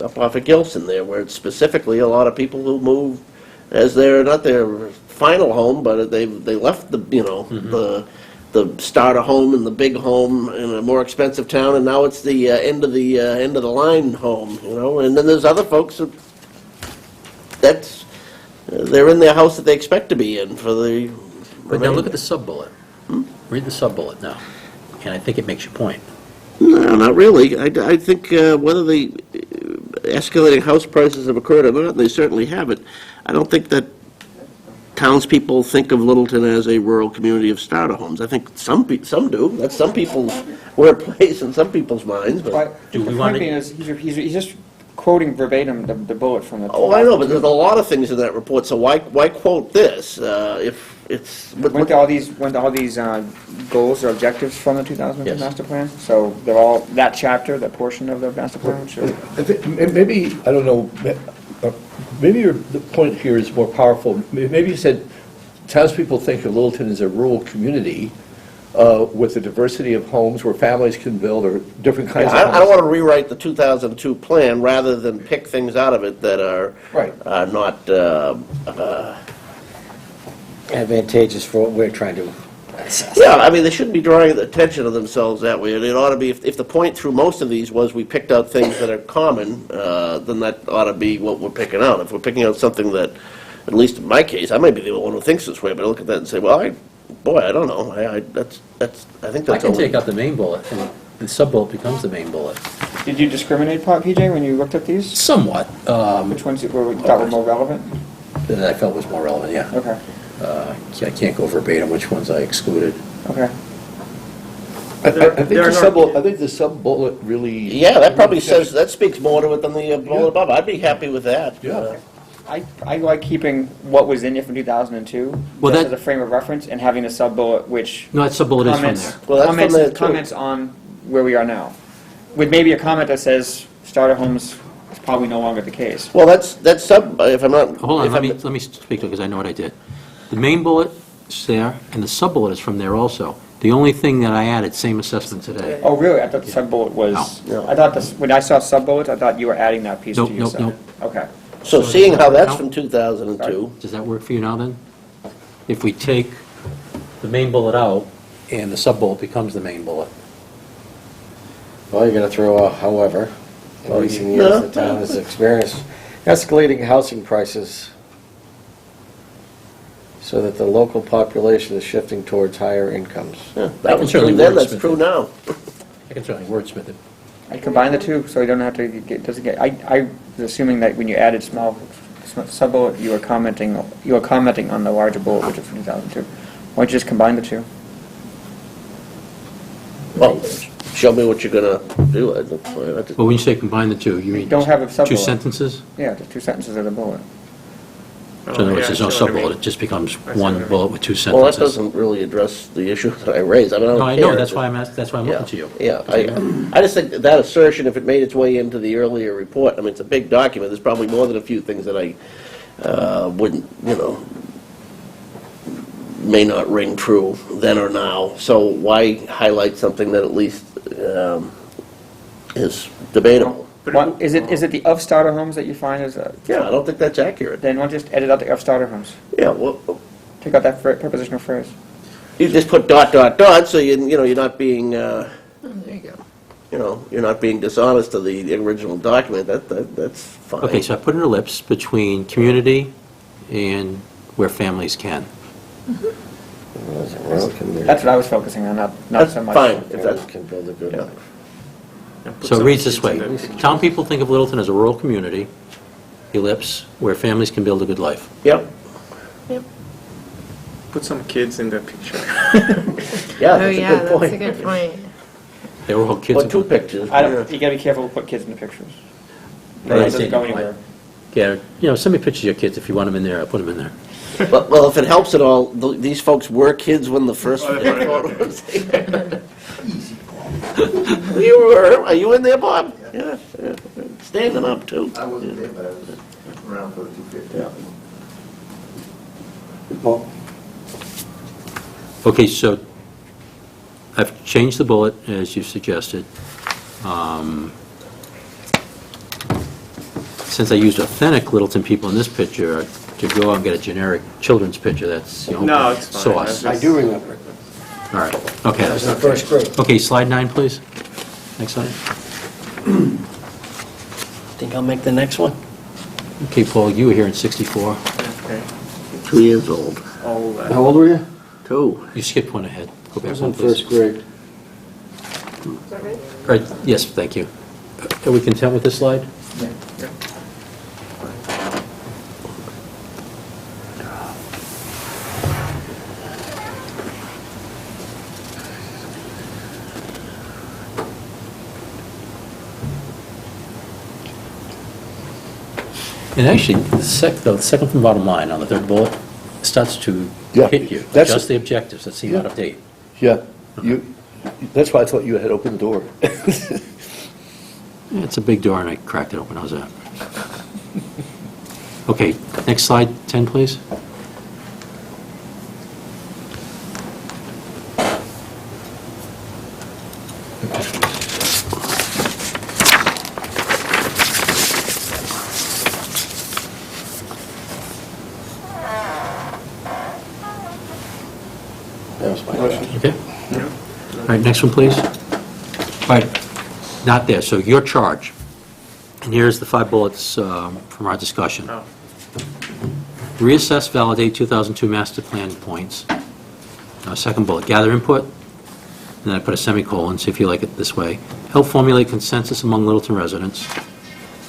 up off of Gilson there, where it's specifically a lot of people who move as not their final home, but they left the, the starter home and the big home in a more expensive town, and now it's the end of the line home, And then there's other folks they're in their house that they expect to be in for the. But now look at the sub-bullet. Read the sub-bullet now, and I think it makes your point. No, not really. I think whether the escalating house prices have occurred or not, they certainly have. I don't think that townspeople think of Littleton as a rural community of starter homes. I think some do. That's some people's where it plays in some people's minds. But Do we The want point to- being is, he's just quoting verbatim the bullet from the. oh, I know, but there's a lot of things in that report. So why quote this if it's? Went to all these goals or objectives from the 2002 Yes. master plan? So they're all, that chapter, that portion of the master plan, sure. I think maybe, I don't know, maybe the point here is more powerful. Maybe you said townspeople think of Littleton as a rural community with a diversity of homes where families can build, or different kinds of I homes. don't want to rewrite the 2002 plan rather than pick things out of it that are Right. not. Advantageous for what we're trying to assess. Yeah, I mean, they shouldn't be drawing the attention to themselves that way. It ought to be, if the point through most of these was we picked out things that are common, then that ought to be what we're picking out. If we're picking out something that, at least in my case, I might be the only one who thinks this way, but I look at that and say, well, boy, I don't know, I think I that's. can only- take out the main bullet, and the sub-bullet becomes the main bullet. Did you discriminate, PJ, when you looked at these? Somewhat. Which ones you thought were more relevant? That I felt was more relevant, yeah. Okay, I can't go verbatim which ones I excluded. okay. I think There are the no- sub-bullet, I think the sub-bullet really. Yeah, that probably says, that speaks more to it than the bullet above. I'd be happy with that. Yeah. I like keeping what was in there from 2002, Well, just that- as a frame of reference, and having a sub-bullet which No, that sub-bullet is from comments, there. Well, that's from comments, there, too. comments on where we are now. With maybe a comment that says starter homes is probably no longer the case. Well, that's sub, if I'm not. Hold on, if let I'm- me speak to it, because I know what I did. The main bullet is there, and the sub-bullet is from there also. The only thing that I added, same assessment today. Oh, really? I thought the sub-bullet was, No. I thought this, when I saw sub-bullets, I thought you were adding that piece to Nope, your nope, sub. nope. Okay. So seeing how that's from 2002, Does that work for you now, then? If we take the main bullet out, and the sub-bullet becomes the main bullet. Well, you're gonna throw out, however, in recent years, No. the town has experienced escalating housing prices so that the local population is shifting towards higher incomes. yeah, I that can was certainly true then, wordsmith that's true it. now. I can certainly wordsmith it. I combine the two, so you don't have to get, doesn't get, I was assuming that when you added small sub-bullet, you were commenting on the larger bullet, which is from 2002. Why don't you just combine the two? Well, show me what you're gonna do. But when you say combine the two, you mean Don't have a two sub-bullet. sentences? Yeah, the two sentences of the bullet. So in other words, there's no I see what you mean. sub-bullet, it just becomes I see one what you bullet with two Well, that sentences. doesn't really address the issue that I raised, I mean, I don't No, I care. know, that's why I'm asking, that's why I'm Yeah, looking to you. yeah, I just think that assertion, if it made its way into the earlier report, I mean, it's a big document, there's probably more than a few things that I wouldn't, may not ring true then or now, so why highlight something that at least is debatable? What, is it the of starter homes that you find is, Yeah, I don't think that's accurate. then why don't you just edit out the of starter homes? Yeah, well, Take out that prepositional phrase. you just put dot, dot, dot, so you're not being, There you go. you're not being dishonest to the original document, that's fine. Okay, so I put an ellipse between community and where families can. That's what I was focusing on, not That's so much. fine, if that's, Families can build a good yeah. life. Yeah, put So it some reads this kids way. in the picture. Town people think of Littleton as a rural community, ellipse, where families can build a good life. Yep, Put some kids in the picture. yeah, Oh, that's a yeah, good that's point. a good point. They were all kids. Put two pictures. I don't, you gotta be careful to put kids in the pictures. Right, That doesn't go right. anywhere. Yeah, send me pictures of your kids. If you want them in there, I'll put them in there. Well, if it helps at all, these folks were kids when the first Oh, they're right. You were, are you in there, Bob? Yeah, yeah. Standing up, too. I wasn't there, but I was around for the 250. Yeah. Well, Okay, so I've changed the bullet, as you suggested. Since I used authentic Littleton people in this picture, to go out and get a generic children's picture, that's, No, it's fine. sauce. I do remember it. All right, okay. That was in the first grade. Okay, slide 9, please. Next slide. Think I'll make the next one? Okay, Paul, you were here in 64. Okay. 2 years old. All that. How old were you? 2. You skipped one ahead. Go I back was one, in please. first grade. Is that right? Right, yes, thank you. Are we content with this slide? And actually, the second from bottom line on the third bullet starts to Yeah, hit you. that's- Adjust the objectives that seem out of date. Yeah, that's why I thought you had open door. Yeah, it's a big door and I cracked it open, how's that? Okay, next slide, 10, please. That was my question. Okay? All right, next one, please. All right, not there, so your charge. And here's the 5 bullets from our discussion. Oh. Reassess, validate 2002 master plan points. Second bullet, gather input, and then I put a semicolon, see if you like it this way. Help formulate consensus among Littleton residents.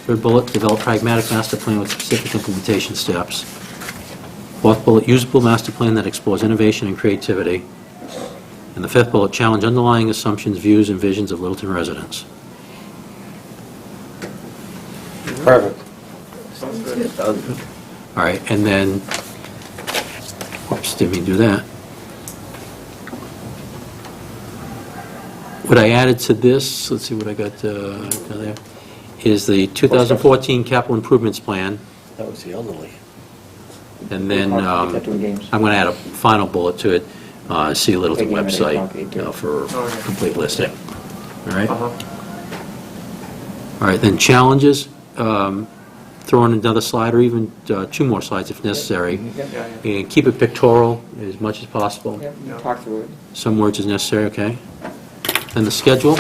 Third bullet, develop pragmatic master plan with specific implementation steps. Fourth bullet, usable master plan that explores innovation and creativity. And the fifth bullet, challenge underlying assumptions, views, and visions of Littleton residents. Perfect. All right, and then, whoops, didn't mean to do that. What I added to this, let's see what I got there, is the 2014 capital improvements plan, That was the elderly. and then I'm Kept doing games. going to add a final bullet to it, see Littleton Big game at website 8:00, for Oh, yeah. complete listing. All right? Uh-huh. All right, then challenges, throw in another slide, or even 2 more slides if necessary, Yep. Yeah, yeah. and keep it pictorial as much as possible. Yep, talk through it. Some words as necessary, okay? Then the schedule,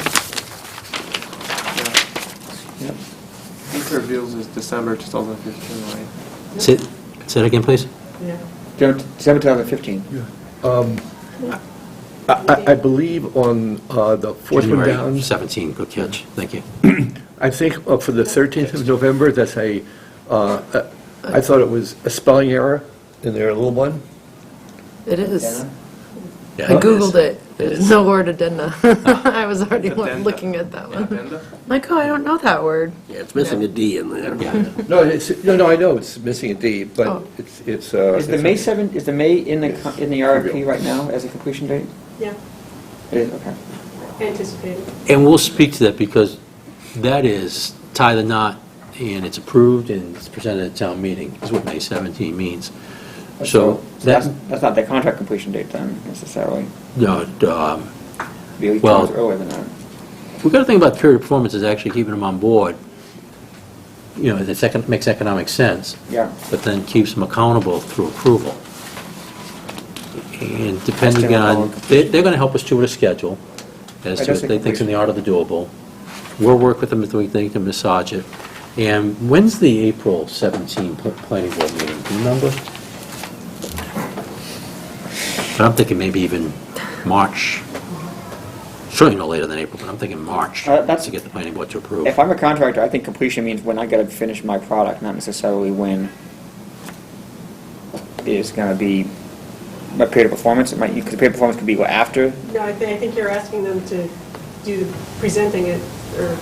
Yep. These reveals is December 2015, right? say that again, please? December 2015. I believe on the fourth one January down, 17, good catch, thank you. I think for the 13th of November, that's I thought it was a spelling error in their little one. It is. Yeah, I it is. Googled it. It There's is. no word addenda. I was already Addenda. looking at that one. Addenda? Like, oh, I don't know that word. Yeah, it's missing a D in there. Yeah. No, I know it's missing a D, but Oh. it's. Is the May 7th, is the May in the RFP right now as a completion date? Yeah, It is, okay. anticipated. And we'll speak to that, because that is tie the knot, and it's approved, and it's presented at town meeting, is what May 17 means. So that's that, not the contract completion date then, necessarily. no, Maybe Well- well, earlier than that. we've got to think about period of performance as actually keeping them on board. You know, it makes economic sense, Yeah. but then keeps them accountable through approval. And depending Still on, on they're going to help us to a schedule as I to guess what they they think's in can- the art of the doable. We'll work with them if we think to massage it. And when's the April 17 planning board meeting? Do you remember? But I'm thinking maybe even March. Certainly no later than April, but I'm thinking March That's- to get the planning board to approve. If I'm a contractor, I think completion means when I gotta finish my product, not necessarily when is gonna be my period of performance. It might, because the period of performance could be after. No, I think you're asking them to do the presenting it, or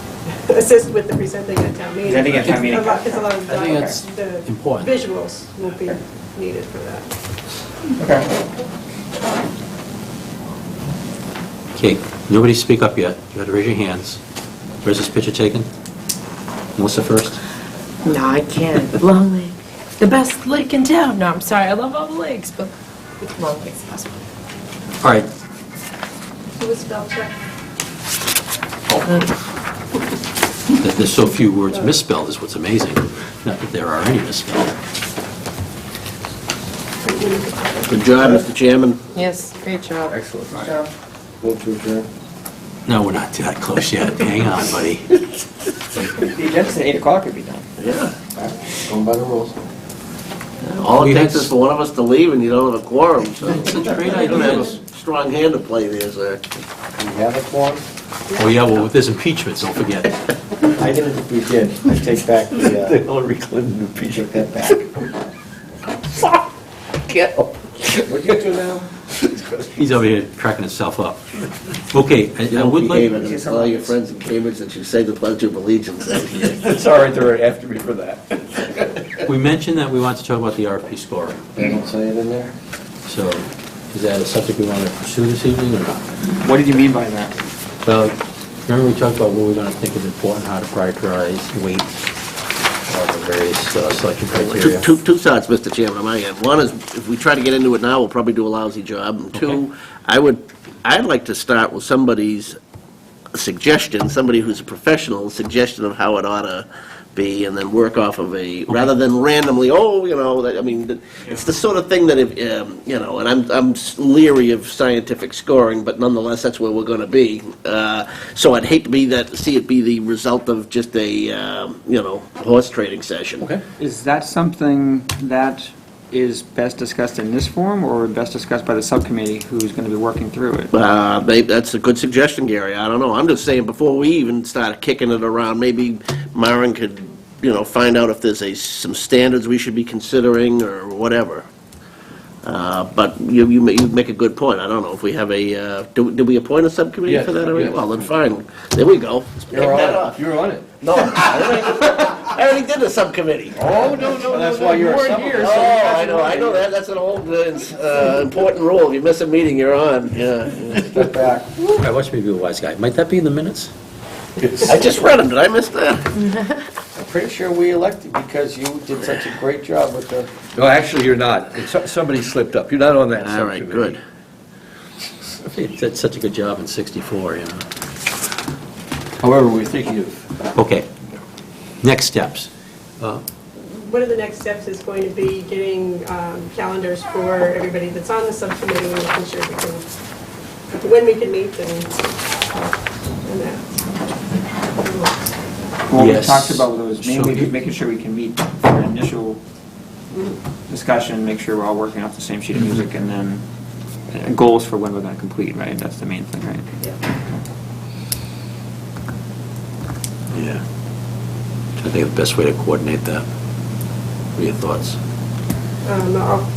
assist with the presenting at town meeting. Presenting at town meeting. Because a lot of I think that's the important. visuals will be needed for that. Okay. Okay, nobody speak up yet. You got to raise your hands. Where's this picture taken? Melissa first? No, I can't. Long Lake. The best lake in town. No, I'm sorry. I love all the lakes, but Long Lake's the best one. All right, Do a spell check. that there's so few words misspelled is what's amazing. Not that there are any misspelled. Good job, Mr. Chairman. Yes, great job. Excellent. Move to adjourn. No, we're not that close yet. Hang on, buddy. The agenda said 8 o'clock could be done. Yeah. Going by the rules. All We it takes had- is for one of us to leave and you don't have a quorum, so. Such great You don't have ideas. a strong hand to play there, sir. Do you have a quorum? Oh, yeah, well, with this impeachment, don't forget. I didn't, we did. I take back the, Hillary Clinton impeachment. take that back. What you do now? He's over here cracking himself up. Okay, You I don't would behave, I'm like, gonna tell all your friends in Cambridge that you say the Pledge of Allegiance out here. Sorry, they're after me for that. we mentioned that we want to talk about the RFP scoring. They don't say it in there? So, is that a subject we want to pursue this evening or not? What did you mean by that? Well, remember we talked about what we're going to think is important, how to prioritize weight, the various selection criteria. Two thoughts, Mr. Chairman, on my end. One is, if we try to get into it now, we'll probably do a lousy job. And two, I'd like to start with somebody's suggestion, somebody who's a professional suggestion of how it ought to be, and then work off of rather than randomly, it's the sort of thing that if, and I'm leery of scientific scoring, but nonetheless, that's where we're gonna be. So I'd hate to see it be the result of just a, horse trading session. Okay. Is that something that is best discussed in this forum or best discussed by the subcommittee who's going to be working through it? That's a good suggestion, Gary. I don't know. I'm just saying, before we even start kicking it around, maybe Myron could, find out if there's some standards we should be considering or whatever. But you make a good point. I don't know if we have a, do we appoint a subcommittee Yes, for that already? yes. Well, then fine. There we go. Let's pick that off. You're on it. No, I already did the subcommittee. Oh, no, that's why you're a subcommittee. Oh, I know that. That's an old, important rule. If you miss a meeting, you're on. Yeah. Step back. All right, watch me be a wise guy. Might that be in the minutes? I just read them. Did I miss that? I'm pretty sure we elected because you did such a great job with the... No, actually, you're not. Somebody slipped up. You're not on that All right, subcommittee. good. You did such a good job in '64, However, we're thinking of, Okay. Next steps. One of the next steps is going to be getting calendars for everybody that's on the subcommittee and making sure we can, when we can meet and that. Well, we Yes. talked about those, So mainly you- making sure we can meet for an initial discussion, make sure we're all working off the same sheet of music, and then goals for when we're going to complete, right? That's the main thing, right? Yeah. I think the best way to coordinate that. What are your thoughts?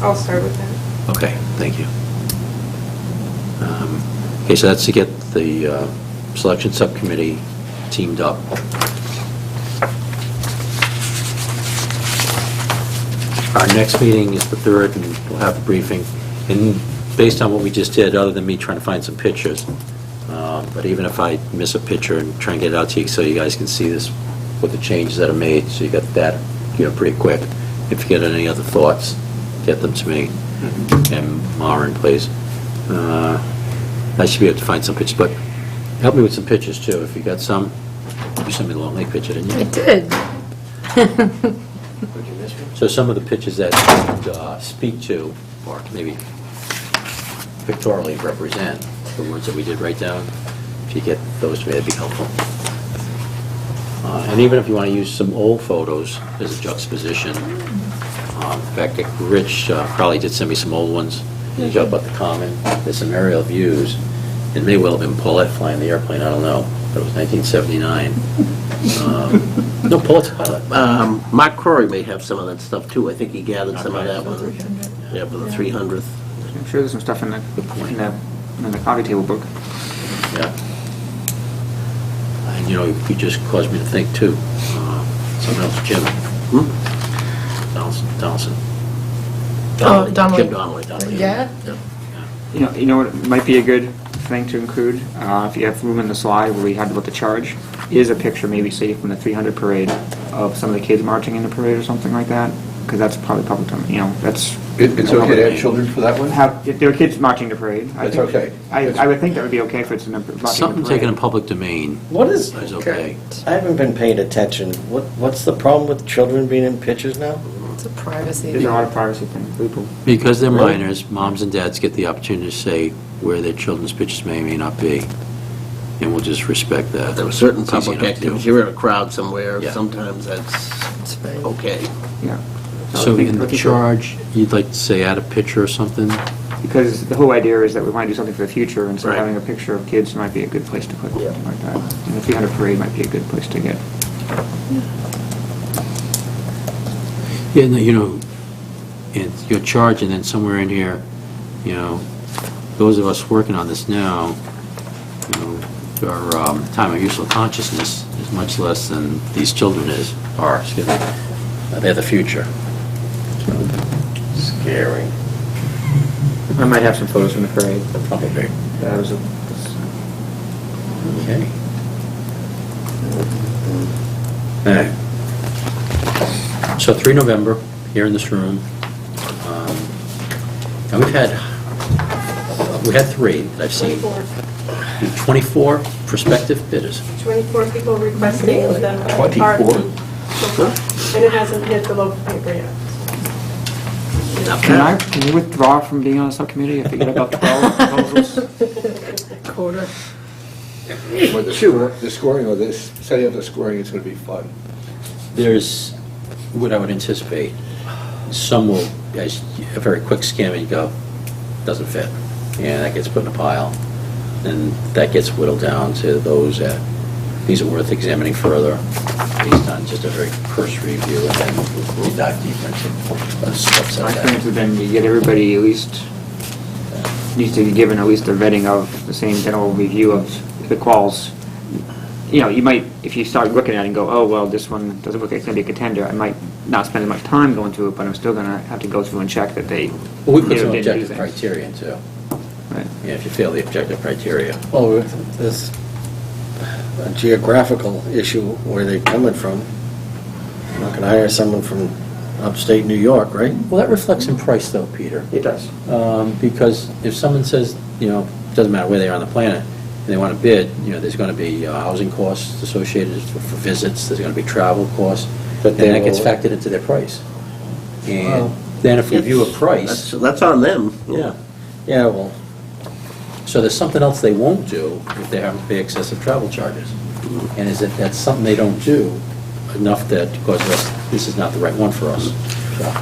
I'll start with that. Okay, thank you. Okay, so that's to get the selection subcommittee teamed up. Our next meeting is the 3rd, and we'll have a briefing. And based on what we just did, other than me trying to find some pictures, but even if I miss a picture and try and get it out to you so you guys can see this, what the changes that are made, so you got that, pretty quick. If you get any other thoughts, get them to me. And Maren, please. I should be able to find some pictures, but help me with some pictures too, if you got some. You sent me the Long Lake picture, didn't you? I did. So some of the pictures that you speak to, or maybe pictorially represent, the words that we did write down, if you get those to me, that'd be helpful. And even if you want to use some old photos as a juxtaposition, in fact, Rich probably did send me some old ones. You talk about the common, there's some aerial views. It may well have been Paulette flying the airplane, I don't know, but it was 1979. No, Paulette's a pilot. Mark Crory may have some of that stuff too. I think he gathered some of that one. Yeah, for the 300th. I'm sure there's some stuff in the coffee table book. Yeah. And, you just caused me to think, too. Something else, Jim. Donaldson. Oh, Donnelly. Jim Donnelly. Yeah? You know what might be a good thing to include, if you have room in the slide where we had about the charge, is a picture maybe, say, from the 300 parade of some of the kids marching in the parade or something like that, because that's probably public, that's... it's okay to have children for that one? If there are kids marching the parade. That's okay. I would think that would be okay if it's marching the parade. Something taken in public domain What is... is okay. I haven't been paying attention. What's the problem with children being in pictures now? It's a privacy. There's a lot of privacy things. People. Because they're Really? minors, moms and dads get the opportunity to say where their children's pictures may or may not be. And we'll just respect that. There were certain It's easy public enough to do. activities. You're in a crowd somewhere, Yeah. sometimes that's It's fine. okay. Yeah. So I think in the looking for- charge, you'd like to say add a picture or something? Because the whole idea is that we want to do something for the future, and so Right. having a picture of kids might be a good place to put Yeah. something like that. And the 300 parade might be a good place to get. Yeah, no, in your charge, and then somewhere in here, those of us working on this now, our time of useful consciousness is much less than these children are. Excuse me. They're the future. Scary. I might have some photos from the parade. Probably. That was Okay. All right. So 3 November, here in this room. And we had 3 that I've seen. 24 prospective bidders. 24 people requesting the 24? park. And it hasn't hit the local paper yet. Can you withdraw from being on a subcommittee if you get about 12 proposals? Quarter. The scoring of this, setting up the scoring is going to be fun. There's what I would anticipate. some will, as a very quick skim, and you go, doesn't fit, and that gets put in a pile. And that gets whittled down to those that, these are worth examining further, based on just a very cursory review, and then we'll dive deeper into steps My like experience that. has been you get everybody at least, needs to be given at least a vetting of the same general review of the quals. You know, you might, if you start looking at it and go, oh, well, this one doesn't look like it's going to be a contender, I might not spend as much time going through it, but I'm still going to have to go through and check that they Well, we put some didn't do objective things. criteria too. Right. Yeah, if you fail the objective criteria. Well, there's a geographical issue where they're coming from. You're not going to hire someone from upstate New York, right? Well, that reflects in price though, Peter. It does. Because if someone says, doesn't matter where they are on the planet, and they want to bid, there's going to be housing costs associated for visits, there's going to be travel costs, and that gets factored into their price. And then if we view a price, That's on them. yeah, Yeah, well, so there's something else they won't do if they have to pay excessive travel charges. And is it, that's something they don't do enough that causes us, this is not the right one for us.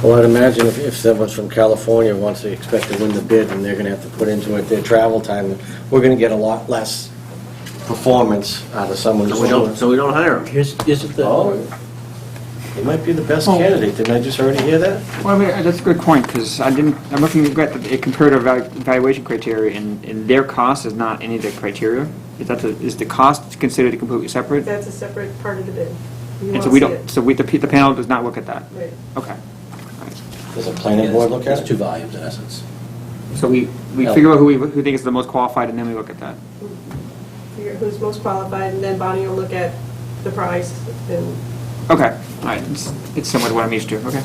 well, I'd imagine if someone's from California wants to expect to win the bid, and they're going to have to put into it their travel time, we're going to get a lot less performance out of someone who's... So we don't hire them. Here's the... Oh, he might be the best candidate. Didn't I just already hear that? Well, I mean, that's a good point, because I'm looking at the comparative evaluation criteria, and their cost is not any of the criteria. Is the cost considered completely separate? That's a separate part of the bid. You And so won't we see don't, it. so the panel does not look at that? Right. Okay. Does a planning board look at There's it? two volumes in essence. So we figure out who think is the most qualified, and then we look at that. Figure who's most qualified, and then Bonnie will look at the price and Okay, all right, it's similar to what I'm used to, okay.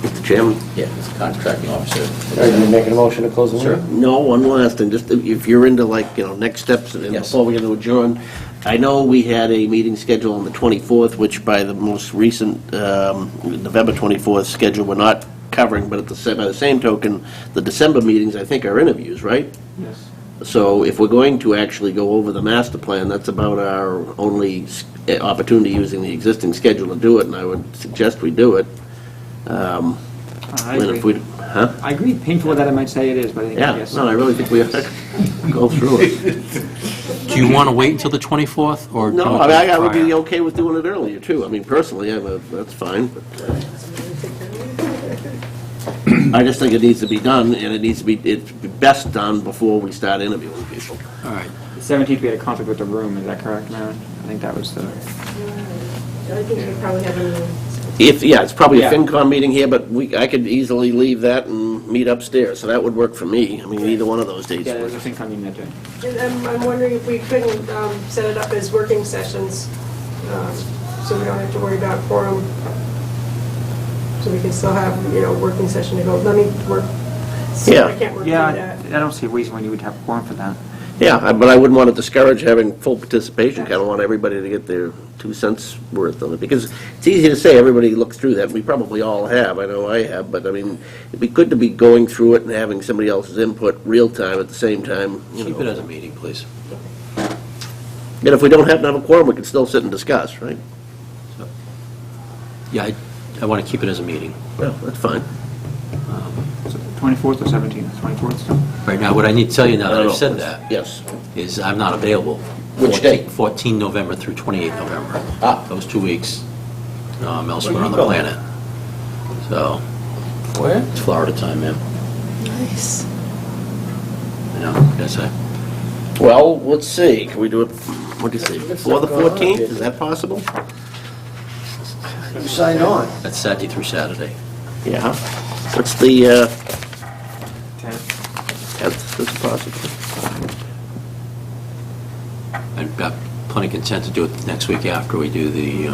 Mr. Chairman? Yeah, it's a contracting officer. Are you making a motion to close the Sure. meeting? No, one last thing, just if you're into next steps, and Yes. before we get to adjourn, I know we had a meeting scheduled on the 24th, which by the most recent November 24th schedule, we're not covering, but by the same token, the December meetings, I think, are interviews, right? Yes. So if we're going to actually go over the master plan, that's about our only opportunity using the existing schedule to do it, and I would suggest we do it. I And if agree. we, huh? I agree, painful that I might say it is, but I think, Yeah, yes. no, I really think we have to go through it. Do you want to wait until the 24th, or? do you No, want I to mean, I would be prior? okay with doing it earlier, too. I mean, personally, that's fine. but, I just think it needs to be done, and it's best done before we start interviewing people. All right. The 17th, we had a conflict with the room, is that correct, Maren? I think that was the, I think you probably have a... It's probably a Yeah. FinCom meeting here, but I could easily leave that and meet upstairs, so that would work for me. I mean, either one of those dates. yeah, would. there's a thing coming that day. And I'm wondering if we couldn't set it up as working sessions, so we don't have to worry about quorum. So we can still have, working session to go, let me work, see if I Yeah. can't work through Yeah, that. I don't see a reason why you would have a quorum for that. Yeah, but I wouldn't want to discourage having full participation, kind of want everybody to get their 2 cents worth of it, because it's easy to say everybody looks through that, we probably all have, I know I have, but I mean, it'd be good to be going through it and having somebody else's input real time at the same time, Keep it as a meeting, please. And if we don't happen to have a quorum, we can still sit and discuss, right? Yeah, I want to keep it as a meeting. Well, that's fine. So 24th or 17th? 24th still? Right now, what I need to tell you now I that don't I've know. said that, Yes. is I'm not available. Which date? 14 November through 28 November. Ah. Those 2 weeks, elsewhere Where you on the going? planet. So, Where? it's Florida time, man. Nice. I know, guess I... Well, let's see, can we do it, what do you say, before the 14th, is that possible? You signed on. That's Saturday through Saturday. Yeah. What's the, 10th, is it possible? I've got plenty content to do it next week after we do the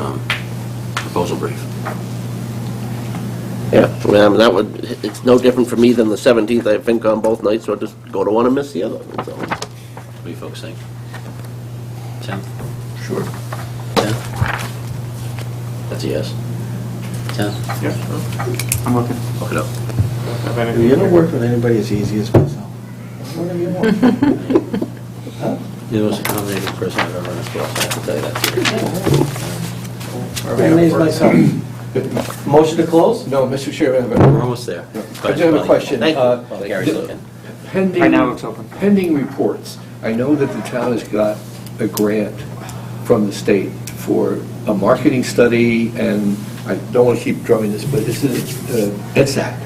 proposal brief. Yeah, well, that would, it's no different for me than the 17th, I have FinCom both nights, so I just go to one and miss the other, that's all. What do you folks think? 10th? Sure. 10th? That's a yes. 10th? Yeah. I'm looking. Look it up. You ever work with anybody as easy as myself? Whatever you want. You're the most accommodating person I've ever run across, I have to tell you that. I amaze myself. Motion to close? No, Mr. Chairman, We're almost there. I do have a question. Thank you. While Gary's looking. Pending. Right now it's open. Pending reports. I know that the town has got a grant from the state for a marketing study, and I don't want to keep drumming this, but this is EDSAC.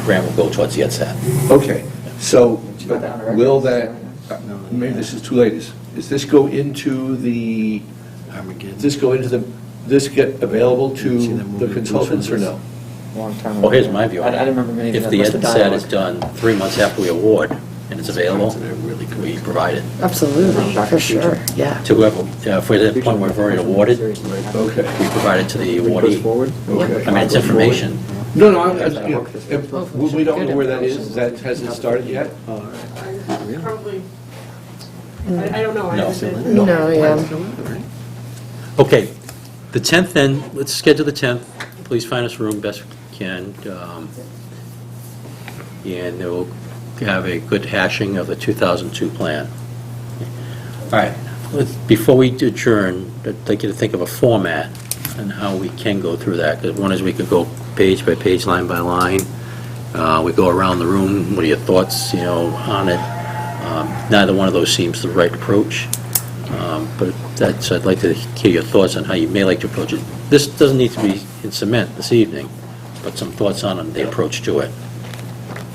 Grant will go towards the EDSAT. Okay, so will that, maybe this is too late, is this go into the, this get available to the consultants or no? Long time ago. Well, here's my view I on it. don't remember anything. If That the must have died EDSAT out. is done 3 months after we award, and it's available, we provide it Absolutely, for sure, yeah. to whoever, if we're at the point where we've already awarded, we Okay, provide it to the awardee. okay. I mean, it's information. No, we don't know where that is, that hasn't started yet? Probably, I don't know. I No. haven't- No, yeah. Okay, the 10th then, let's schedule the 10th. Please find us a room best we can. And we'll have a good hashing of the 2002 plan. All right, before we adjourn, I'd like you to think of a format and how we can go through that. Because one is we could go page by page, line by line. We go around the room, what are your thoughts, on it? Neither one of those seems the right approach. But I'd like to hear your thoughts on how you may like to approach it. This doesn't need to be in cement this evening, but some thoughts on the approach to it.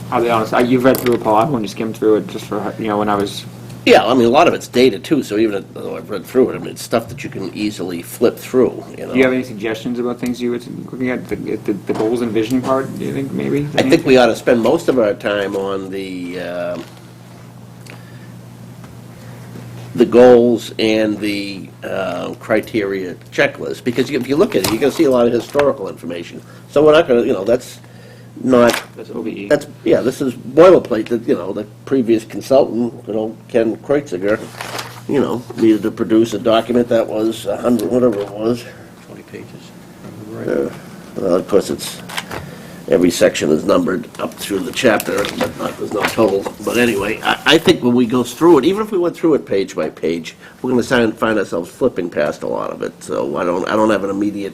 I'll be honest, you've read through it, Paul. I've only skimmed through it just for, when I was, Yeah, I mean, a lot of it's dated too, so even though I've read through it, I mean, it's stuff that you can easily flip through, do you have any suggestions about things you were looking at, the goals and vision part, do you think, maybe? I think we ought to spend most of our time on the goals and the criteria checklist, because if you look at it, you're going to see a lot of historical information. So we're not going to, that's not, That's OBE. this is boilerplate that, the previous consultant, Ken Kreutziger, needed to produce a document that was 100, whatever it was. 20 pages. Right. Well, of course, every section is numbered up through the chapter, but there's no total. But anyway, I think when we go through it, even if we went through it page by page, we're going to find ourselves flipping past a lot of it. So I don't have an immediate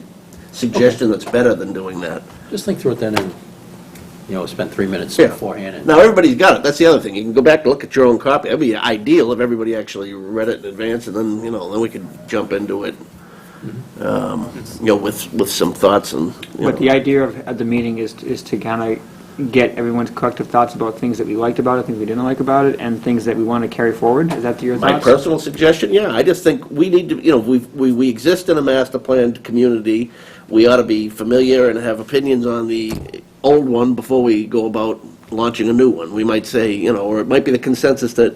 suggestion that's better than doing that. Just think through it then and, spend 3 minutes Yeah. beforehand. And Now, everybody's got it. That's the other thing. You can go back and look at your own copy. It'd be ideal if everybody actually read it in advance, and then, then we could jump into it, with some thoughts and, But the idea of the meeting is to kind of get everyone's collective thoughts about things that we liked about it, things we didn't like about it, and things that we want to carry forward. Is that your My thoughts? personal suggestion, yeah, I just think we need to, we exist in a master planned community. We ought to be familiar and have opinions on the old one before we go about launching a new one. We might say, or it might be the consensus that,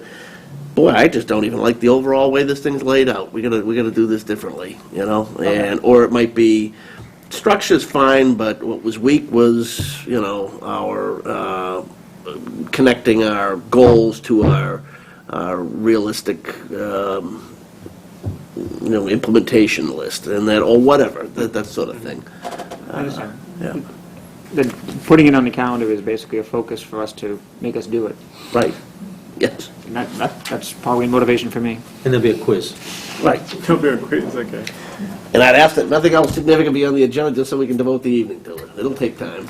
boy, I just don't even like the overall way this thing's laid out. We gotta do this differently, and, or it might be, structure's fine, but what was weak was, our, connecting our goals to our realistic, implementation list, and that, or whatever, that sort of thing. I understand. Yeah, Then putting it on the calendar is basically a focus for us to make us do it. right, yes, And that's probably motivation for me. And there'll be a quiz. right. Don't be a quiz, okay. And I'd ask that nothing else significant be on the agenda, just so we can devote the evening to it. It'll take time.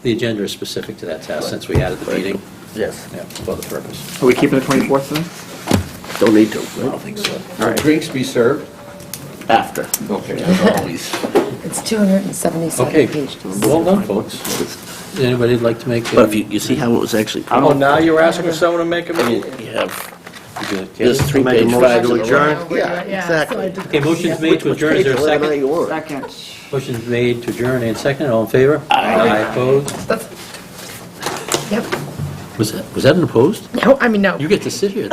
The agenda is specific to that task, since we added the meeting. Yes. Yeah, for the purpose. Are we keeping the 24th then? Don't need to. I don't think so. Will drinks be served? After, Okay. as always. It's 277 Okay, pages. well done, folks. Does anybody like to make? But if you see how it was actually, Oh, now you're asking someone to make a meeting? you have Okay, this 3-page motion facts to in a row. adjourn? Yeah, exactly. motion's made to Which adjourn. Is page there a 11 second? you want? Second. Motion's made to adjourn and second. All in favor? Aye. Opposed? Yep. Was that an opposed? No, I mean, no. You get to sit here.